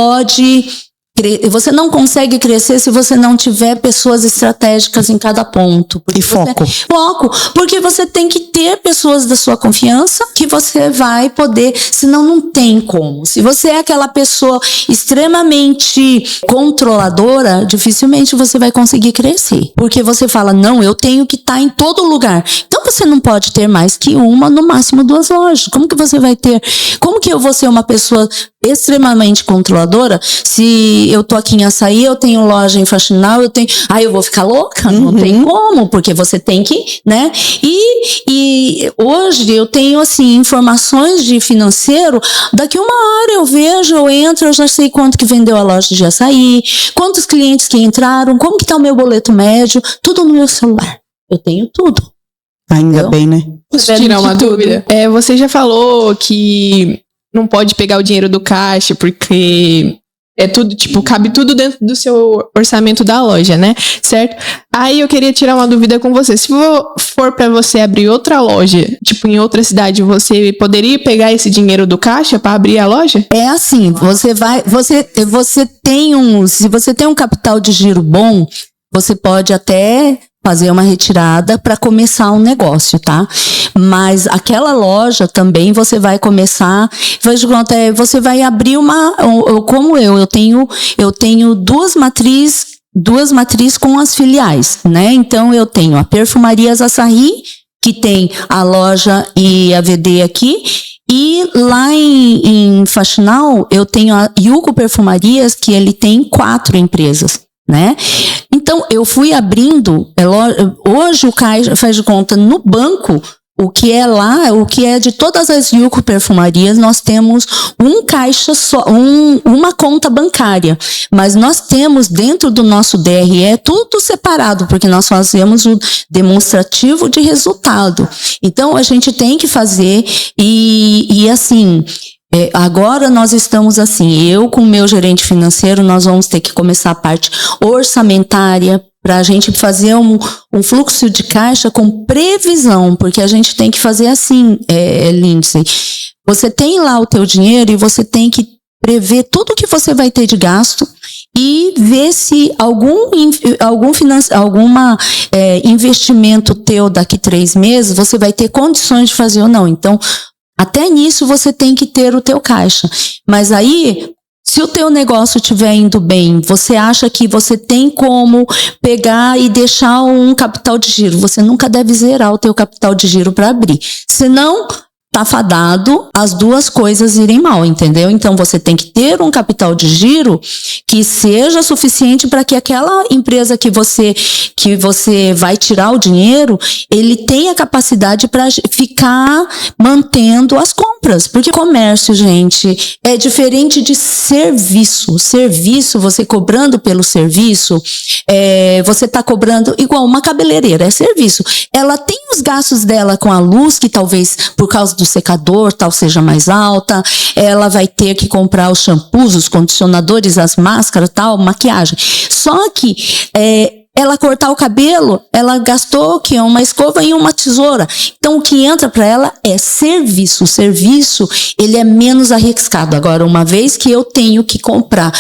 consegue crescer se você não tiver pessoas estratégicas em cada ponto. E foco. Foco. Porque você tem que ter pessoas da sua confiança que você vai poder, senão não tem como. Se você é aquela pessoa extremamente controladora, dificilmente você vai conseguir crescer. Porque você fala, não, eu tenho que estar em todo lugar. Então você não pode ter mais que uma, no máximo 2 lojas. Como que você vai ter? Como que eu vou ser uma pessoa extremamente controladora se eu tô aqui em Açaí, eu tenho loja em Faxinal, eu vou ficar louca? Não tem como, porque você tem que, né? E hoje eu tenho, assim, informações de financeiro, daqui uma hora eu vejo, eu entro, eu já sei quanto que vendeu a loja de Açaí, quantos clientes que entraram, como que tá o meu boleto médio, tudo no meu celular. Eu tenho tudo. Ainda bem, né? Posso tirar uma dúvida? Você já falou que não pode pegar o dinheiro do caixa, porque é tudo, tipo, cabe tudo dentro do seu orçamento da loja, né? Certo? Aí eu queria tirar uma dúvida com você. Se for pra você abrir outra loja, tipo, em outra cidade, você poderia pegar esse dinheiro do caixa pra abrir a loja? É assim, se você tem um capital de giro bom, você pode até fazer uma retirada para começar um negócio, tá? Mas aquela loja também você vai começar, você vai abrir como eu tenho duas matrizes com as filiais, né? Então eu tenho a Perfumarias Açaí, que tem a loja e a VD aqui, e lá em Faxinal eu tenho a Yuko Perfumarias, que ele tem 4 empresas, né? Então, eu fui abrindo, hoje o caixa faz de conta no banco, o que é lá, o que é de todas as Yuko Perfumarias, nós temos um caixa só, uma conta bancária, mas nós temos dentro do nosso DRE tudo separado, porque nós fazemos o demonstrativo de resultado. Então, a gente tem que fazer e assim... agora nós estamos assim, eu com o meu gerente financeiro, nós vamos ter que começar a parte orçamentária para a gente fazer um fluxo de caixa com previsão, porque a gente tem que fazer assim, Lindsay, você tem lá o teu dinheiro e você tem que prever tudo que você vai ter de gasto e ver se algum investimento teu daqui 3 meses, você vai ter condições de fazer ou não. Então, até nisso você tem que ter o teu caixa. Mas aí, se o teu negócio estiver indo bem, você acha que você tem como pegar e deixar um capital de giro. Você nunca deve zerar o teu capital de giro para abrir. Senão, tá fadado as duas coisas irem mal, entendeu? Então, você tem que ter um capital de giro que seja suficiente para que aquela empresa que você vai tirar o dinheiro, ele tenha capacidade para ficar mantendo as compras. Porque comércio, gente, é diferente de serviço. Serviço, você cobrando pelo serviço, você tá cobrando igual uma cabeleireira, é serviço. Ela tem os gastos dela com a luz, que talvez por causa do secador tal seja mais alta, ela vai ter que comprar os shampoos, os condicionadores, as máscaras, tal, maquiagem. Só que ela cortar o cabelo, ela gastou que uma escova e uma tesoura. Então, o que entra para ela é serviço. O serviço, ele é menos arriscado. Agora, uma vez que eu tenho que comprar,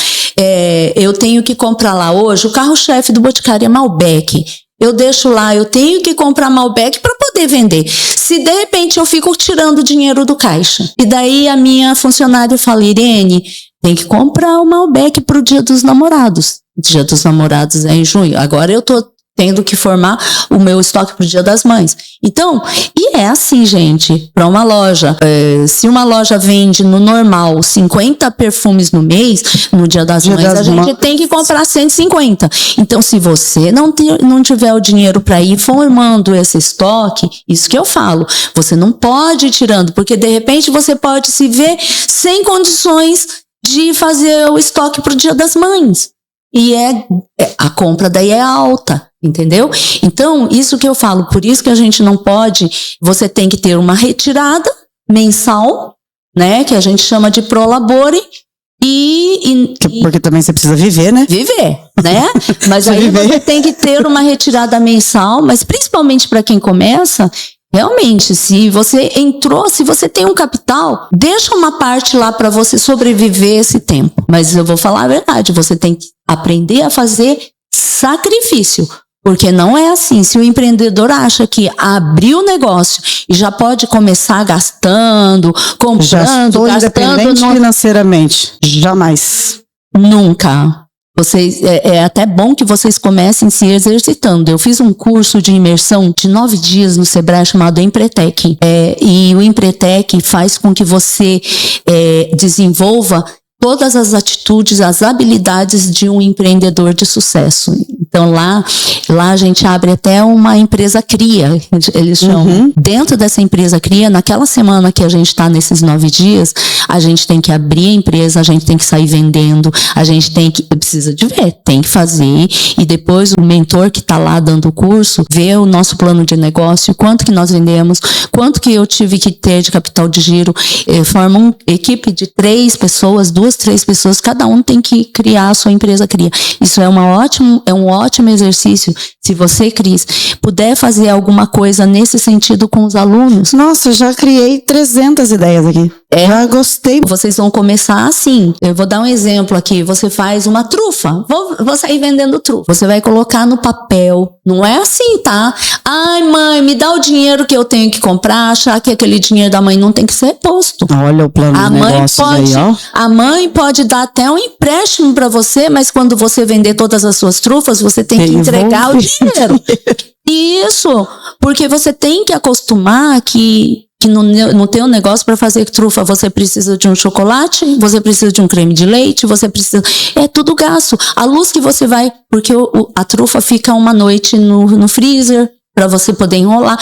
lá hoje, o carro-chefe do Boticário é Malbec. Eu deixo lá, eu tenho que comprar Malbec para poder vender. Se de repente eu fico tirando dinheiro do caixa, e daí a minha funcionária fala, Irene, tem que comprar o Malbec pro Dia dos Namorados. O Dia dos Namorados é em junho. Agora eu tô tendo que formar o meu estoque pro Dia das Mães. Então, e é assim, gente, para uma loja, se uma loja vende no normal 50 perfumes no mês, no Dia das Mães a gente tem que comprar 150. Então, se você não tiver o dinheiro para ir formando esse estoque, isso que eu falo, você não pode ir tirando, porque de repente você pode se ver sem condições de fazer o estoque pro Dia das Mães. E a compra daí é alta, entendeu? Então, isso que eu falo, por isso que a gente não pode, você tem que ter uma retirada mensal, né, que a gente chama de prolabore, porque também você precisa viver, né? Viver, né? Mas aí você tem que ter uma retirada mensal, mas principalmente para quem começa, realmente, se você tem um capital, deixa uma parte lá para você sobreviver esse tempo. Mas eu vou falar a verdade, você tem que aprender a fazer sacrifício. Porque não é assim. Se o empreendedor acha que abriu o negócio e já pode começar gastando, comprando, já estou independente financeiramente. Jamais. Nunca. É até bom que vocês comecem se exercitando. Eu fiz um curso de imersão de 9 dias no Sebrae chamado Empretec. E o Empretec faz com que você desenvolva todas as atitudes, as habilidades de um empreendedor de sucesso. Então lá a gente abre até uma empresa cria, eles chamam. Uhum. Dentro dessa empresa cria, naquela semana que a gente está nesses 9 dias, a gente tem que abrir a empresa, a gente tem que sair vendendo, a gente precisa de ver, tem que fazer, e depois o mentor que está lá dando o curso, vê o nosso plano de negócio, quanto que nós vendemos, quanto que eu tive que ter de capital de giro, forma uma equipe de 3 pessoas, 2-3 pessoas, cada um tem que criar a sua empresa cria. Isso é um ótimo exercício. Se você, Cris, puder fazer alguma coisa nesse sentido com os alunos. Nossa, já criei 300 ideias aqui. Já gostei. Vocês vão começar assim. Eu vou dar um exemplo aqui. Você faz uma trufa. Vou sair vendendo trufa. Você vai colocar no papel. Não é assim, tá? Ai, mãe, me dá o dinheiro que eu tenho que comprar. Achar que aquele dinheiro da mãe não tem que ser reposto. Olha o plano de negócios aí, ó. A mãe pode dar até um empréstimo para você, mas quando você vender todas as suas trufas, você tem que entregar o dinheiro. Isso, porque você tem que acostumar que no teu negócio, para fazer trufa, você precisa de um chocolate, você precisa de um creme de leite, é tudo gasto. A luz que você vai, porque a trufa fica uma noite no freezer, para você poder enrolar.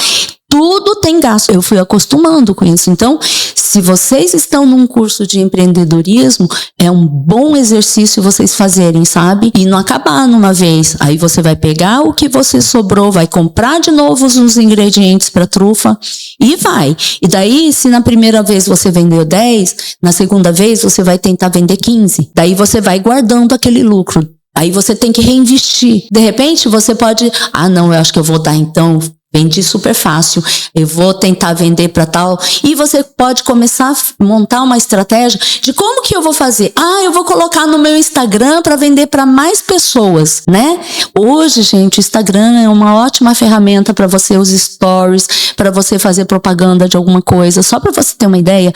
Tudo tem gasto. Eu fui acostumando com isso. Então, se vocês estão num curso de empreendedorismo, é um bom exercício vocês fazerem, sabe? E não acabar numa vez. Aí você vai pegar o que você sobrou, vai comprar de novo os ingredientes para trufa e vai. E daí, se na primeira vez você vendeu 10, na segunda vez você vai tentar vender 15. Daí você vai guardando aquele lucro. Aí você tem que reinvestir. De repente, você pode... não, eu acho que eu vou dar então... Vendi super fácil, eu vou tentar vender para tal. E você pode começar a montar uma estratégia de como que eu vou fazer. Eu vou colocar no meu Instagram para vender para mais pessoas, né? Hoje, gente, o Instagram é uma ótima ferramenta para você, os stories, para você fazer propaganda de alguma coisa. Só para você ter uma ideia,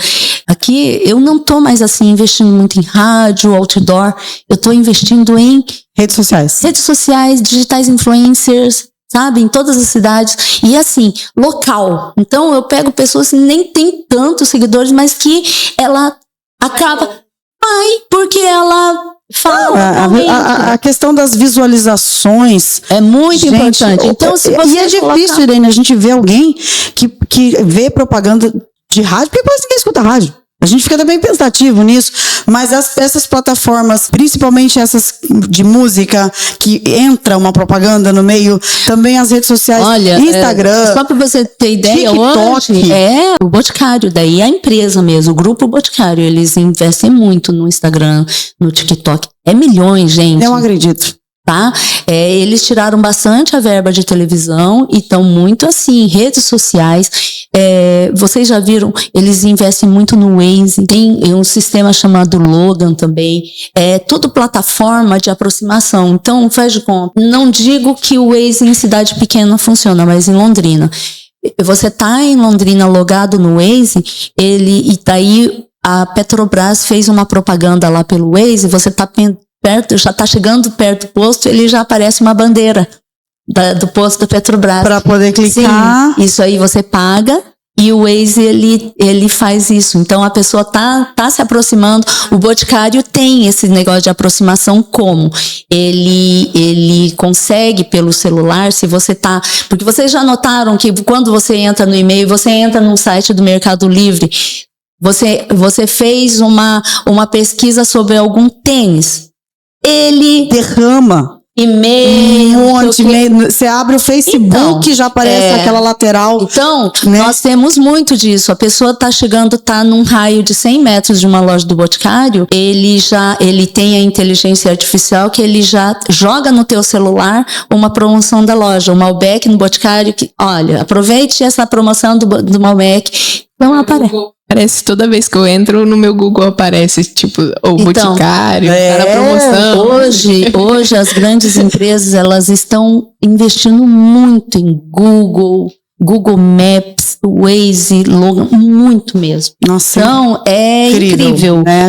aqui eu não tô mais assim investindo muito em rádio, outdoor. Eu tô investindo em redes sociais, digitais influencers, sabe? Em todas as cidades. E assim, local. Então, eu pego pessoas que nem tem tantos seguidores, mas que ela acaba... porque ela fala... A questão das visualizações... É muito importante. Então, se você é difícil, Irene, a gente ver alguém que vê propaganda de rádio, porque quase ninguém escuta rádio. A gente fica também pensativo nisso, mas essas plataformas, principalmente essas de música, que entra uma propaganda no meio, também as redes sociais, Instagram, só para você ter ideia, TikTok. Hoje o Boticário, daí a empresa mesmo, o Grupo Boticário, eles investem muito no Instagram, no TikTok. É milhões, gente. Eu acredito. Tá? Eles tiraram bastante a verba de televisão e estão muito assim, redes sociais. Vocês já viram, eles investem muito no Waze, tem um sistema chamado Logan também, tudo plataforma de aproximação. Então, faz de conta, não digo que o Waze em cidade pequena funciona, mas em Londrina. Você tá em Londrina logado no Waze, e daí a Petrobras fez uma propaganda lá pelo Waze, você tá perto, já está chegando perto do posto, ele já aparece uma bandeira. do posto da Petrobras. Para poder clicar. Sim, isso aí você paga. E o Waze, ele faz isso. Então, a pessoa tá se aproximando. O Boticário tem esse negócio de aproximação como? Ele consegue pelo celular, se você tá... Porque vocês já notaram que quando você entra no e-mail, você entra no site do Mercado Livre, você fez uma pesquisa sobre algum tênis. Ele derrama. E-mail, você abre o Facebook, então, já aparece aquela lateral. Então, né? Nós temos muito disso. A pessoa tá chegando, tá num raio de 100 metros de uma loja do Boticário, ele tem a inteligência artificial que ele já joga no teu celular uma promoção da loja, o Malbec no Boticário, que, olha, aproveite essa promoção do Malbec. Então aparece. Parece toda vez que eu entro no meu Google aparece, tipo, o Boticário, a promoção. Hoje as grandes empresas, elas estão investindo muito em Google Maps, Waze, Logan, muito mesmo. Nossa, então, é incrível. Né?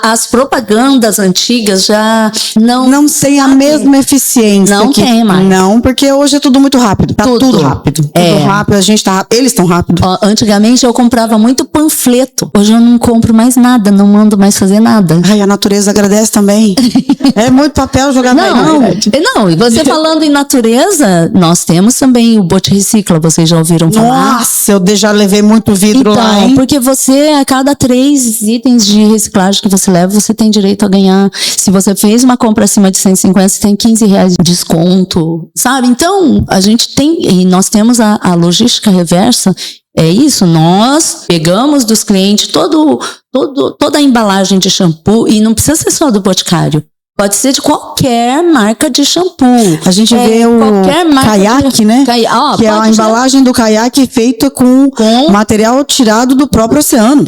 As propagandas antigas já não tem a mesma eficiência. Não tem mais. Não, porque hoje é tudo muito rápido. Tá tudo rápido. Tudo rápido, a gente tá rápido. Eles estão rápido. Antigamente eu comprava muito panfleto. Hoje eu não compro mais nada, não mando mais fazer nada. Ai, a natureza agradece também. É muito papel jogado aí. Não, e você falando em natureza, nós temos também o Bote Recicla, vocês já ouviram falar? Nossa, eu já levei muito vidro lá, hein? Porque você, a cada 3 itens de reciclagem que você leva, você tem direito a ganhar. Se você fez uma compra acima de 150, você tem R$15 de desconto, sabe? Então, a gente tem, e nós temos a logística reversa. É isso, nós pegamos dos clientes toda a embalagem de shampoo, e não precisa ser só do Boticário. Pode ser de qualquer marca de shampoo. A gente vê o caiaque, né? Que é a embalagem do caiaque feita com material tirado do próprio oceano.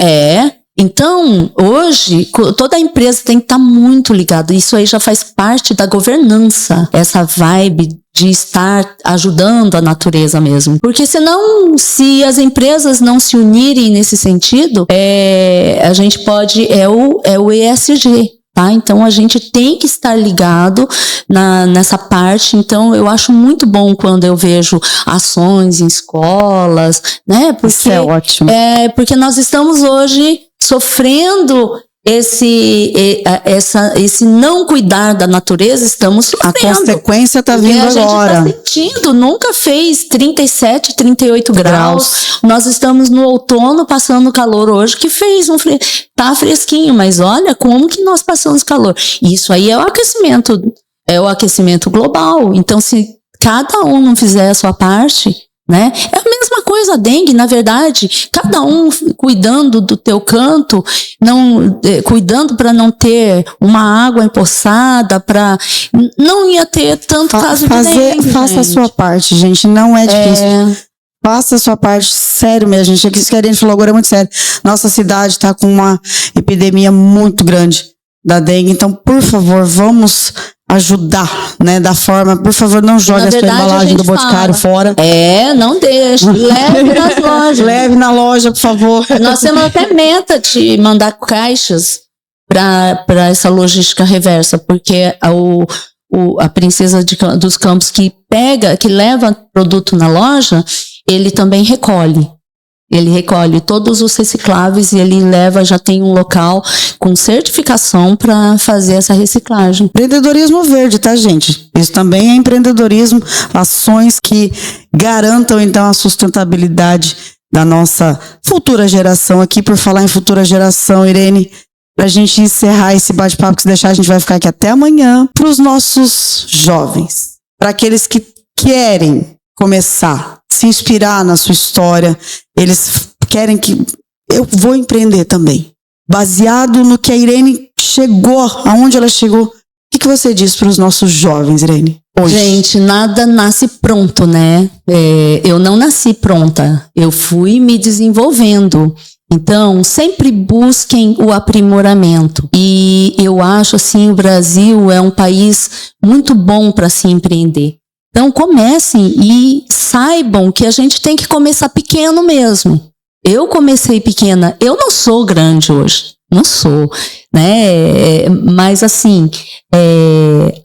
Então, hoje, toda a empresa tem que estar muito ligada. Isso aí já faz parte da governança. Essa vibe de estar ajudando a natureza mesmo. Porque senão, se as empresas não se unirem nesse sentido, a gente pode... É o ESG. Tá? Então, a gente tem que estar ligado nessa parte. Então, eu acho muito bom quando eu vejo ações em escolas, né? Porque, isso é ótimo. Porque nós estamos hoje sofrendo esse não cuidar da natureza, estamos sofrendo. A consequência está vindo agora. A gente está sentindo, nunca fez 37, 38 graus. Nós estamos no outono passando calor hoje, que fez tá fresquinho, mas olha como que nós passamos calor. Isso aí é o aquecimento global. Então, se cada um não fizer a sua parte, né? É a mesma coisa a dengue, na verdade, cada um cuidando do teu canto, cuidando para não ter uma água empoçada, não ia ter tanto caso de dengue. Faça a sua parte, gente, não é difícil. Faça a sua parte, sério mesmo, gente. Isso que a Irene falou agora é muito sério. Nossa cidade está com uma epidemia muito grande da dengue, então, por favor, vamos ajudar, né, da forma, por favor, não jogue a sua embalagem do Boticário fora. Não deixe, leve nas lojas. Leve na loja, por favor. Nós temos até meta de mandar caixas para essa logística reversa, porque a Princesa dos Campos que leva produto na loja, ele também recolhe. Ele recolhe todos os recicláveis e ele já tem um local com certificação para fazer essa reciclagem. Empreendedorismo verde, tá, gente? Isso também é empreendedorismo, ações que garantam, então, a sustentabilidade da nossa futura geração. Aqui, por falar em futura geração, Irene, pra gente encerrar esse bate-papo, que se deixar a gente vai ficar aqui até amanhã, pros nossos jovens, para aqueles que querem começar, se inspirar na sua história, eles querem que eu vou empreender também. Baseado no que a Irene chegou, aonde ela chegou, o que você diz para os nossos jovens, Irene? Hoje? Gente, nada nasce pronto, né? Eu não nasci pronta, eu fui me desenvolvendo. Então, sempre busquem o aprimoramento. E eu acho assim, o Brasil é um país muito bom para se empreender. Então, comecem e saibam que a gente tem que começar pequeno mesmo. Eu comecei pequena, eu não sou grande hoje. Não sou, né? Mas assim,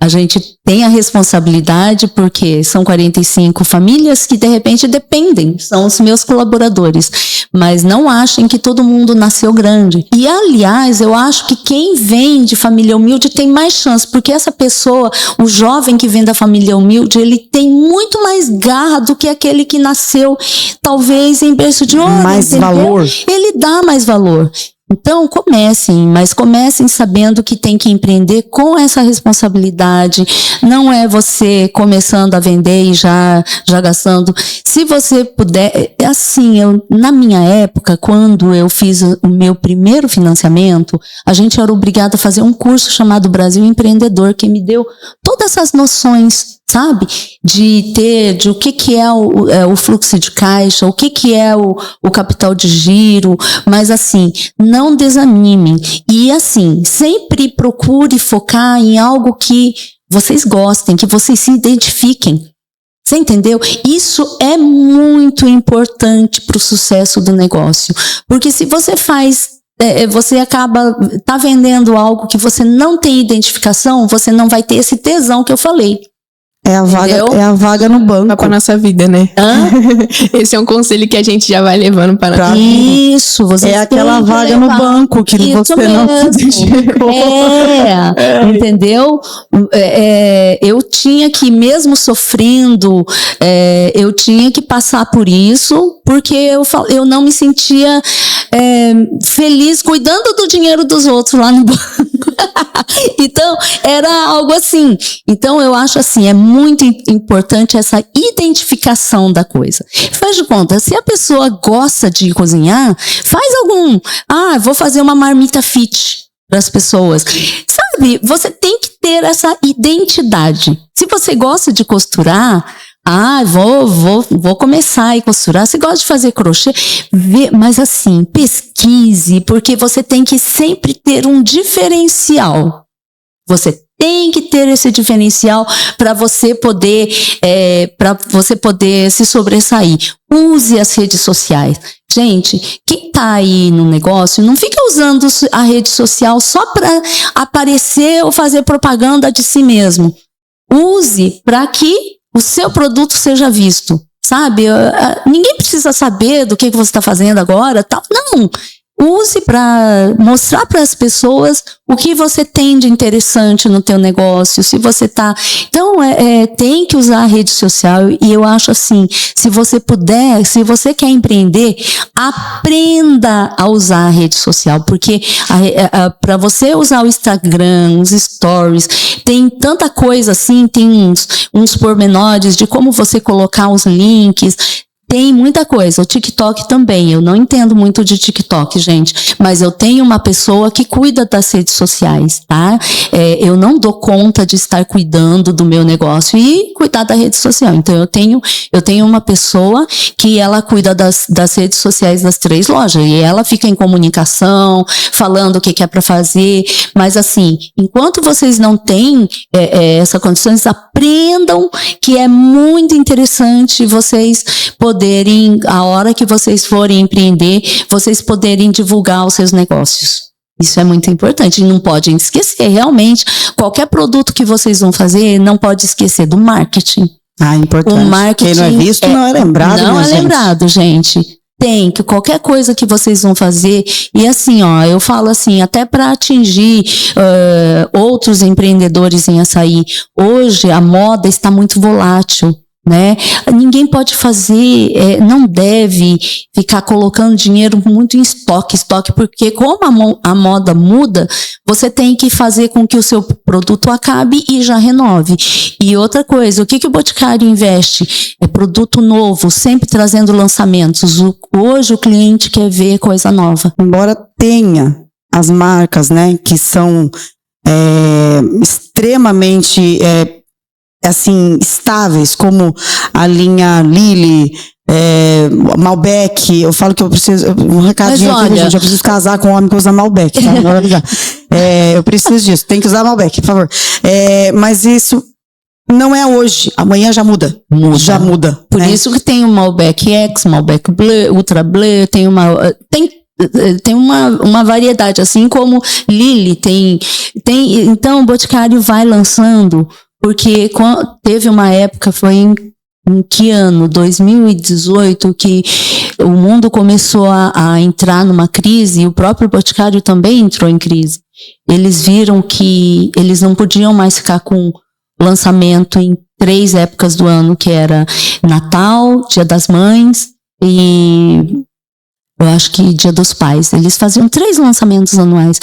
a gente tem a responsabilidade porque são 45 famílias que de repente dependem, são os meus colaboradores. Mas não achem que todo mundo nasceu grande. E aliás, eu acho que quem vem de família humilde tem mais chance, porque essa pessoa, o jovem que vem da família humilde, ele tem muito mais garra do que aquele que nasceu talvez em berço de ouro. Mais entendeu? valor. Ele dá mais valor. Então, comecem sabendo que tem que empreender com essa responsabilidade. Não é você começando a vender e já gastando. Se você puder, na minha época, quando eu fiz o meu primeiro financiamento, a gente era obrigado a fazer um curso chamado Brasil Empreendedor, que me deu todas essas noções, sabe? De o que é o fluxo de caixa, o que é o capital de giro, mas assim, não desanimem. E assim, sempre procure focar em algo que vocês gostem, que vocês se identifiquem. Você entendeu? Isso é muito importante para o sucesso do negócio. Porque se você você acaba vendendo algo que você não tem identificação, você não vai ter esse tesão que eu falei. É a vaga no banco. Vai pra nossa vida, né? Esse é um conselho que a gente já vai levando para nossa vida. Isso, você aquela vaga no banco que você não se identificou. Entendeu? Eu tinha que, mesmo sofrendo, eu tinha que passar por isso, porque eu não me sentia feliz cuidando do dinheiro dos outros lá no banco. Então, era algo assim. Então, eu acho assim, é muito importante essa identificação da coisa. Faz de conta, se a pessoa gosta de cozinhar, faz vou fazer uma marmita fit para as pessoas. Sabe, você tem que ter essa identidade. Se você gosta de costurar, vou começar a costurar. Você gosta de fazer crochê? Mas assim, pesquise, porque você tem que sempre ter um diferencial. Você tem que ter esse diferencial para você poder se sobressair. Use as redes sociais. Gente, quem está aí no negócio, não fica usando a rede social só para aparecer ou fazer propaganda de si mesmo. Use para que o seu produto seja visto, sabe? Ninguém precisa saber do que você está fazendo agora, tal. Não. Use para mostrar para as pessoas o que você tem de interessante no teu negócio, se você tá... Então, tem que usar a rede social, e eu acho assim, se você puder, se você quer empreender, aprenda a usar a rede social, porque para você usar o Instagram, os stories, tem tanta coisa assim, tem uns pormenores de como você colocar os links. Tem muita coisa, o TikTok também, eu não entendo muito de TikTok, gente, mas eu tenho uma pessoa que cuida das redes sociais, tá? Eu não dou conta de estar cuidando do meu negócio e cuidar da rede social, então eu tenho uma pessoa que ela cuida das redes sociais das 3 lojas, e ela fica em comunicação, falando o que é para fazer, mas assim, enquanto vocês não têm essa condições, aprendam que é muito interessante vocês poderem, a hora que vocês forem empreender, vocês poderem divulgar os seus negócios. Isso é muito importante. E não podem esquecer, realmente, qualquer produto que vocês vão fazer, não pode esquecer do marketing. Importante. O marketing, quem não é visto não é lembrado, não é lembrado, gente. Tem que qualquer coisa que vocês vão fazer, e assim, eu falo assim, até para atingir outros empreendedores em açaí, hoje a moda está muito volátil. Né? Ninguém pode fazer, não deve ficar colocando dinheiro muito em estoque, porque como a moda muda, você tem que fazer com que o seu produto acabe e já renove. E outra coisa, o que o Boticário investe? É produto novo, sempre trazendo lançamentos. Hoje o cliente quer ver coisa nova. Embora tenha as marcas, né, que são extremamente assim, estáveis, como a linha Lily, Malbec. Eu falo que eu preciso, um recadinho aqui, gente, eu preciso casar com um homem que usa Malbec, tá? Eu preciso disso, tem que usar Malbec, por favor. Mas isso não é hoje, amanhã já muda. Já muda. Por isso que tem o Malbec X, Malbec Bleu, Ultra Bleu, tem tem uma variedade, assim como Lili tem. Então o Boticário vai lançando, porque teve uma época, foi em que ano? 2018, que o mundo começou a entrar numa crise, e o próprio Boticário também entrou em crise. Eles viram que eles não podiam mais ficar com lançamento em 3 épocas do ano, que era Natal, Dia das Mães e eu acho que Dia dos Pais. Eles faziam 3 lançamentos anuais.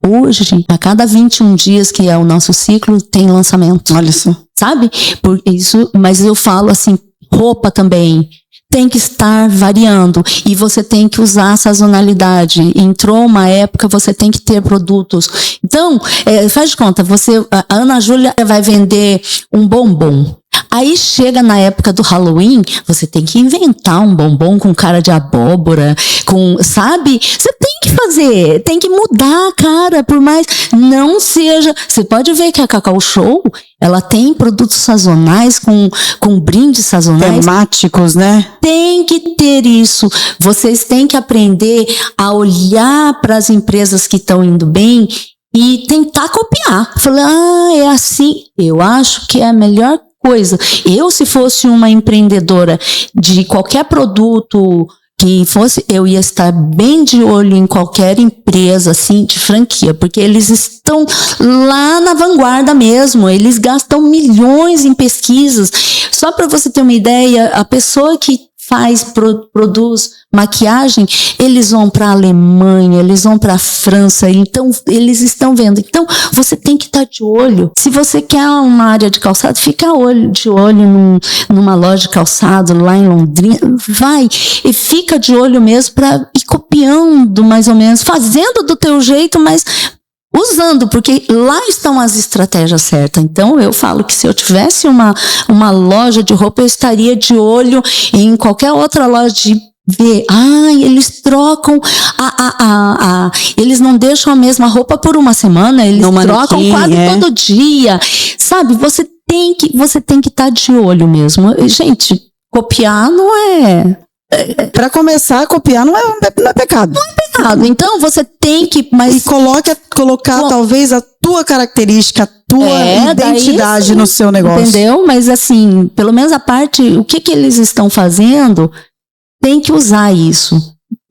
Hoje, a cada 21 dias, que é o nosso ciclo, tem lançamento. Olha só. Sabe? Por isso, mas eu falo assim, roupa também tem que estar variando e você tem que usar a sazonalidade. Entrou uma época, você tem que ter produtos. Então, faz de conta, a Ana Júlia vai vender um bombom. Aí chega na época do Halloween, você tem que inventar um bombom com cara de abóbora, sabe? Você tem que fazer, tem que mudar a cara, por mais não seja... Você pode ver que a Cacau Show, ela tem produtos sazonais, com brindes sazonais. Temáticos, né? Tem que ter isso. Vocês têm que aprender a olhar para as empresas que estão indo bem e tentar copiar. Falar, é assim. Eu acho que é a melhor coisa. Eu, se fosse uma empreendedora de qualquer produto que fosse, eu ia estar bem de olho em qualquer empresa, assim, de franquia, porque eles estão lá na vanguarda mesmo, eles gastam milhões em pesquisas. Só para você ter uma ideia, a pessoa que produz maquiagem, eles vão para a Alemanha, eles vão para a França, então eles estão vendo. Então você tem que estar de olho. Se você quer uma área de calçado, fica de olho numa loja de calçado lá em Londrina, vai e fica de olho mesmo para ir copiando mais ou menos, fazendo do teu jeito, mas usando, porque lá estão as estratégias certas. Então, eu falo que se eu tivesse uma loja de roupa, eu estaria de olho em qualquer outra loja de ver. Eles trocam eles não deixam a mesma roupa por uma semana, eles trocam quase todo dia. Sabe, você tem que estar de olho mesmo. Gente, copiar não é... Para começar, copiar não é pecado. Não é pecado. Então você tem que... E colocar talvez a tua característica, a tua identidade no seu negócio. Entendeu? Mas assim, pelo menos a parte... O que eles estão fazendo, tem que usar isso.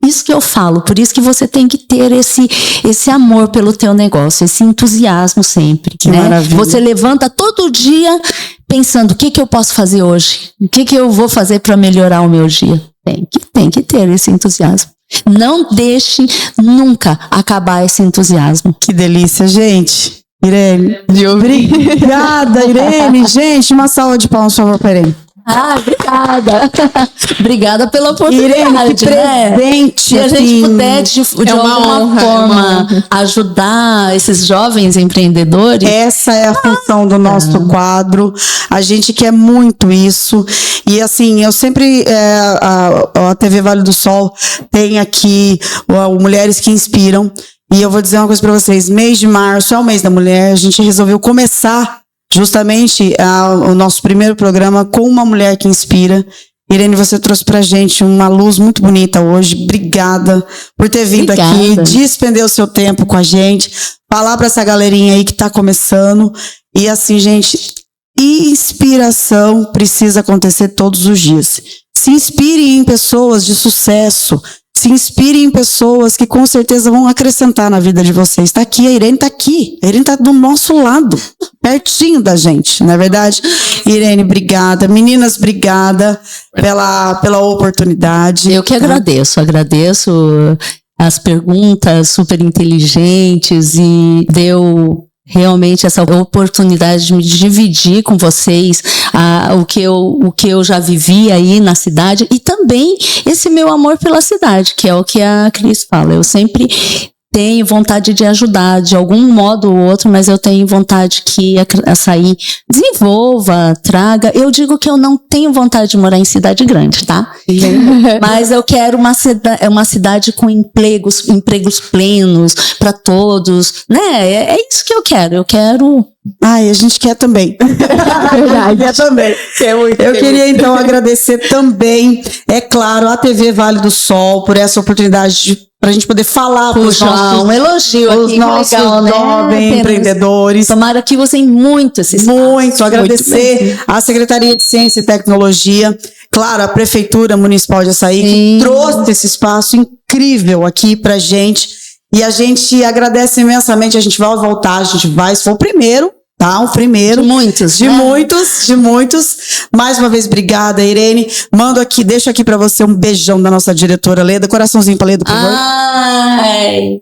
Isso que eu falo. Por isso que você tem que ter esse amor pelo teu negócio, esse entusiasmo sempre. Que maravilha. Você levanta todo dia pensando, o que eu posso fazer hoje? O que eu vou fazer para melhorar o meu dia? Tem que ter esse entusiasmo. Não deixe nunca acabar esse entusiasmo. Que delícia, gente. Irene. Obrigada, Irene. Gente, uma salva de palmas, por favor, para Irene. Obrigada. Obrigada pela oportunidade. Irene, que presente. Se a gente puder, de alguma forma, ajudar esses jovens empreendedores. Essa é a função do nosso quadro. A gente quer muito isso. E assim, eu sempre, a TV Vale do Sol tem aqui Mulheres que Inspiram. E eu vou dizer uma coisa para vocês. Mês de março é o mês da mulher. A gente resolveu começar justamente o nosso primeiro programa com uma mulher que inspira. Irene, você trouxe pra gente uma luz muito bonita hoje. Obrigada por ter vindo aqui, despender o seu tempo com a gente, falar pra essa galerinha aí que tá começando. E assim, gente, inspiração precisa acontecer todos os dias. Se inspire em pessoas de sucesso. Se inspire em pessoas que com certeza vão acrescentar na vida de vocês. Está aqui, a Irene está aqui. A Irene está do nosso lado, pertinho da gente, não é verdade? Irene, obrigada. Meninas, obrigada pela oportunidade. Eu que agradeço as perguntas super inteligentes e deu realmente essa oportunidade de me dividir com vocês o que eu já vivi aí na cidade e também esse meu amor pela cidade, que é o que a Cris fala. Eu sempre tenho vontade de ajudar de algum modo ou outro, mas eu tenho vontade que a Açaí desenvolva, traga. Eu digo que eu não tenho vontade de morar em cidade grande, tá? Mas eu quero uma cidade com empregos plenos para todos, né? É isso que eu quero. Eu quero... Ai, a gente quer também. Verdade. Quer também. Eu queria então agradecer também, é claro, a TV Vale do Sol por essa oportunidade pra gente poder falar para os Puxa, nossos, um elogio os aqui, que nossos legal, né? jovens Apenas. empreendedores. Tomara que usem muito esse espaço. Muito, agradecer à Secretaria de Ciência e Tecnologia, claro, a Prefeitura Municipal de Açaí, Sim. que trouxe esse espaço incrível aqui pra gente, e a gente agradece imensamente, a gente vai voltar, a gente vai, se for o primeiro, tá? O primeiro. De muitos, De né? muitos. Mais uma vez, obrigada, Irene. Deixo aqui pra você um beijão da nossa diretora Leda, coraçãozinho pra Leda, por favor. Ai,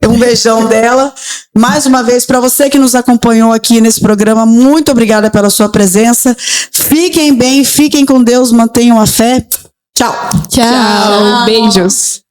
Um beijão dela. Mais uma vez, para você que nos acompanhou aqui nesse programa, muito obrigada pela sua presença. Fiquem bem, fiquem com Deus, mantenham a fé. Tchau. Tchau. Beijos.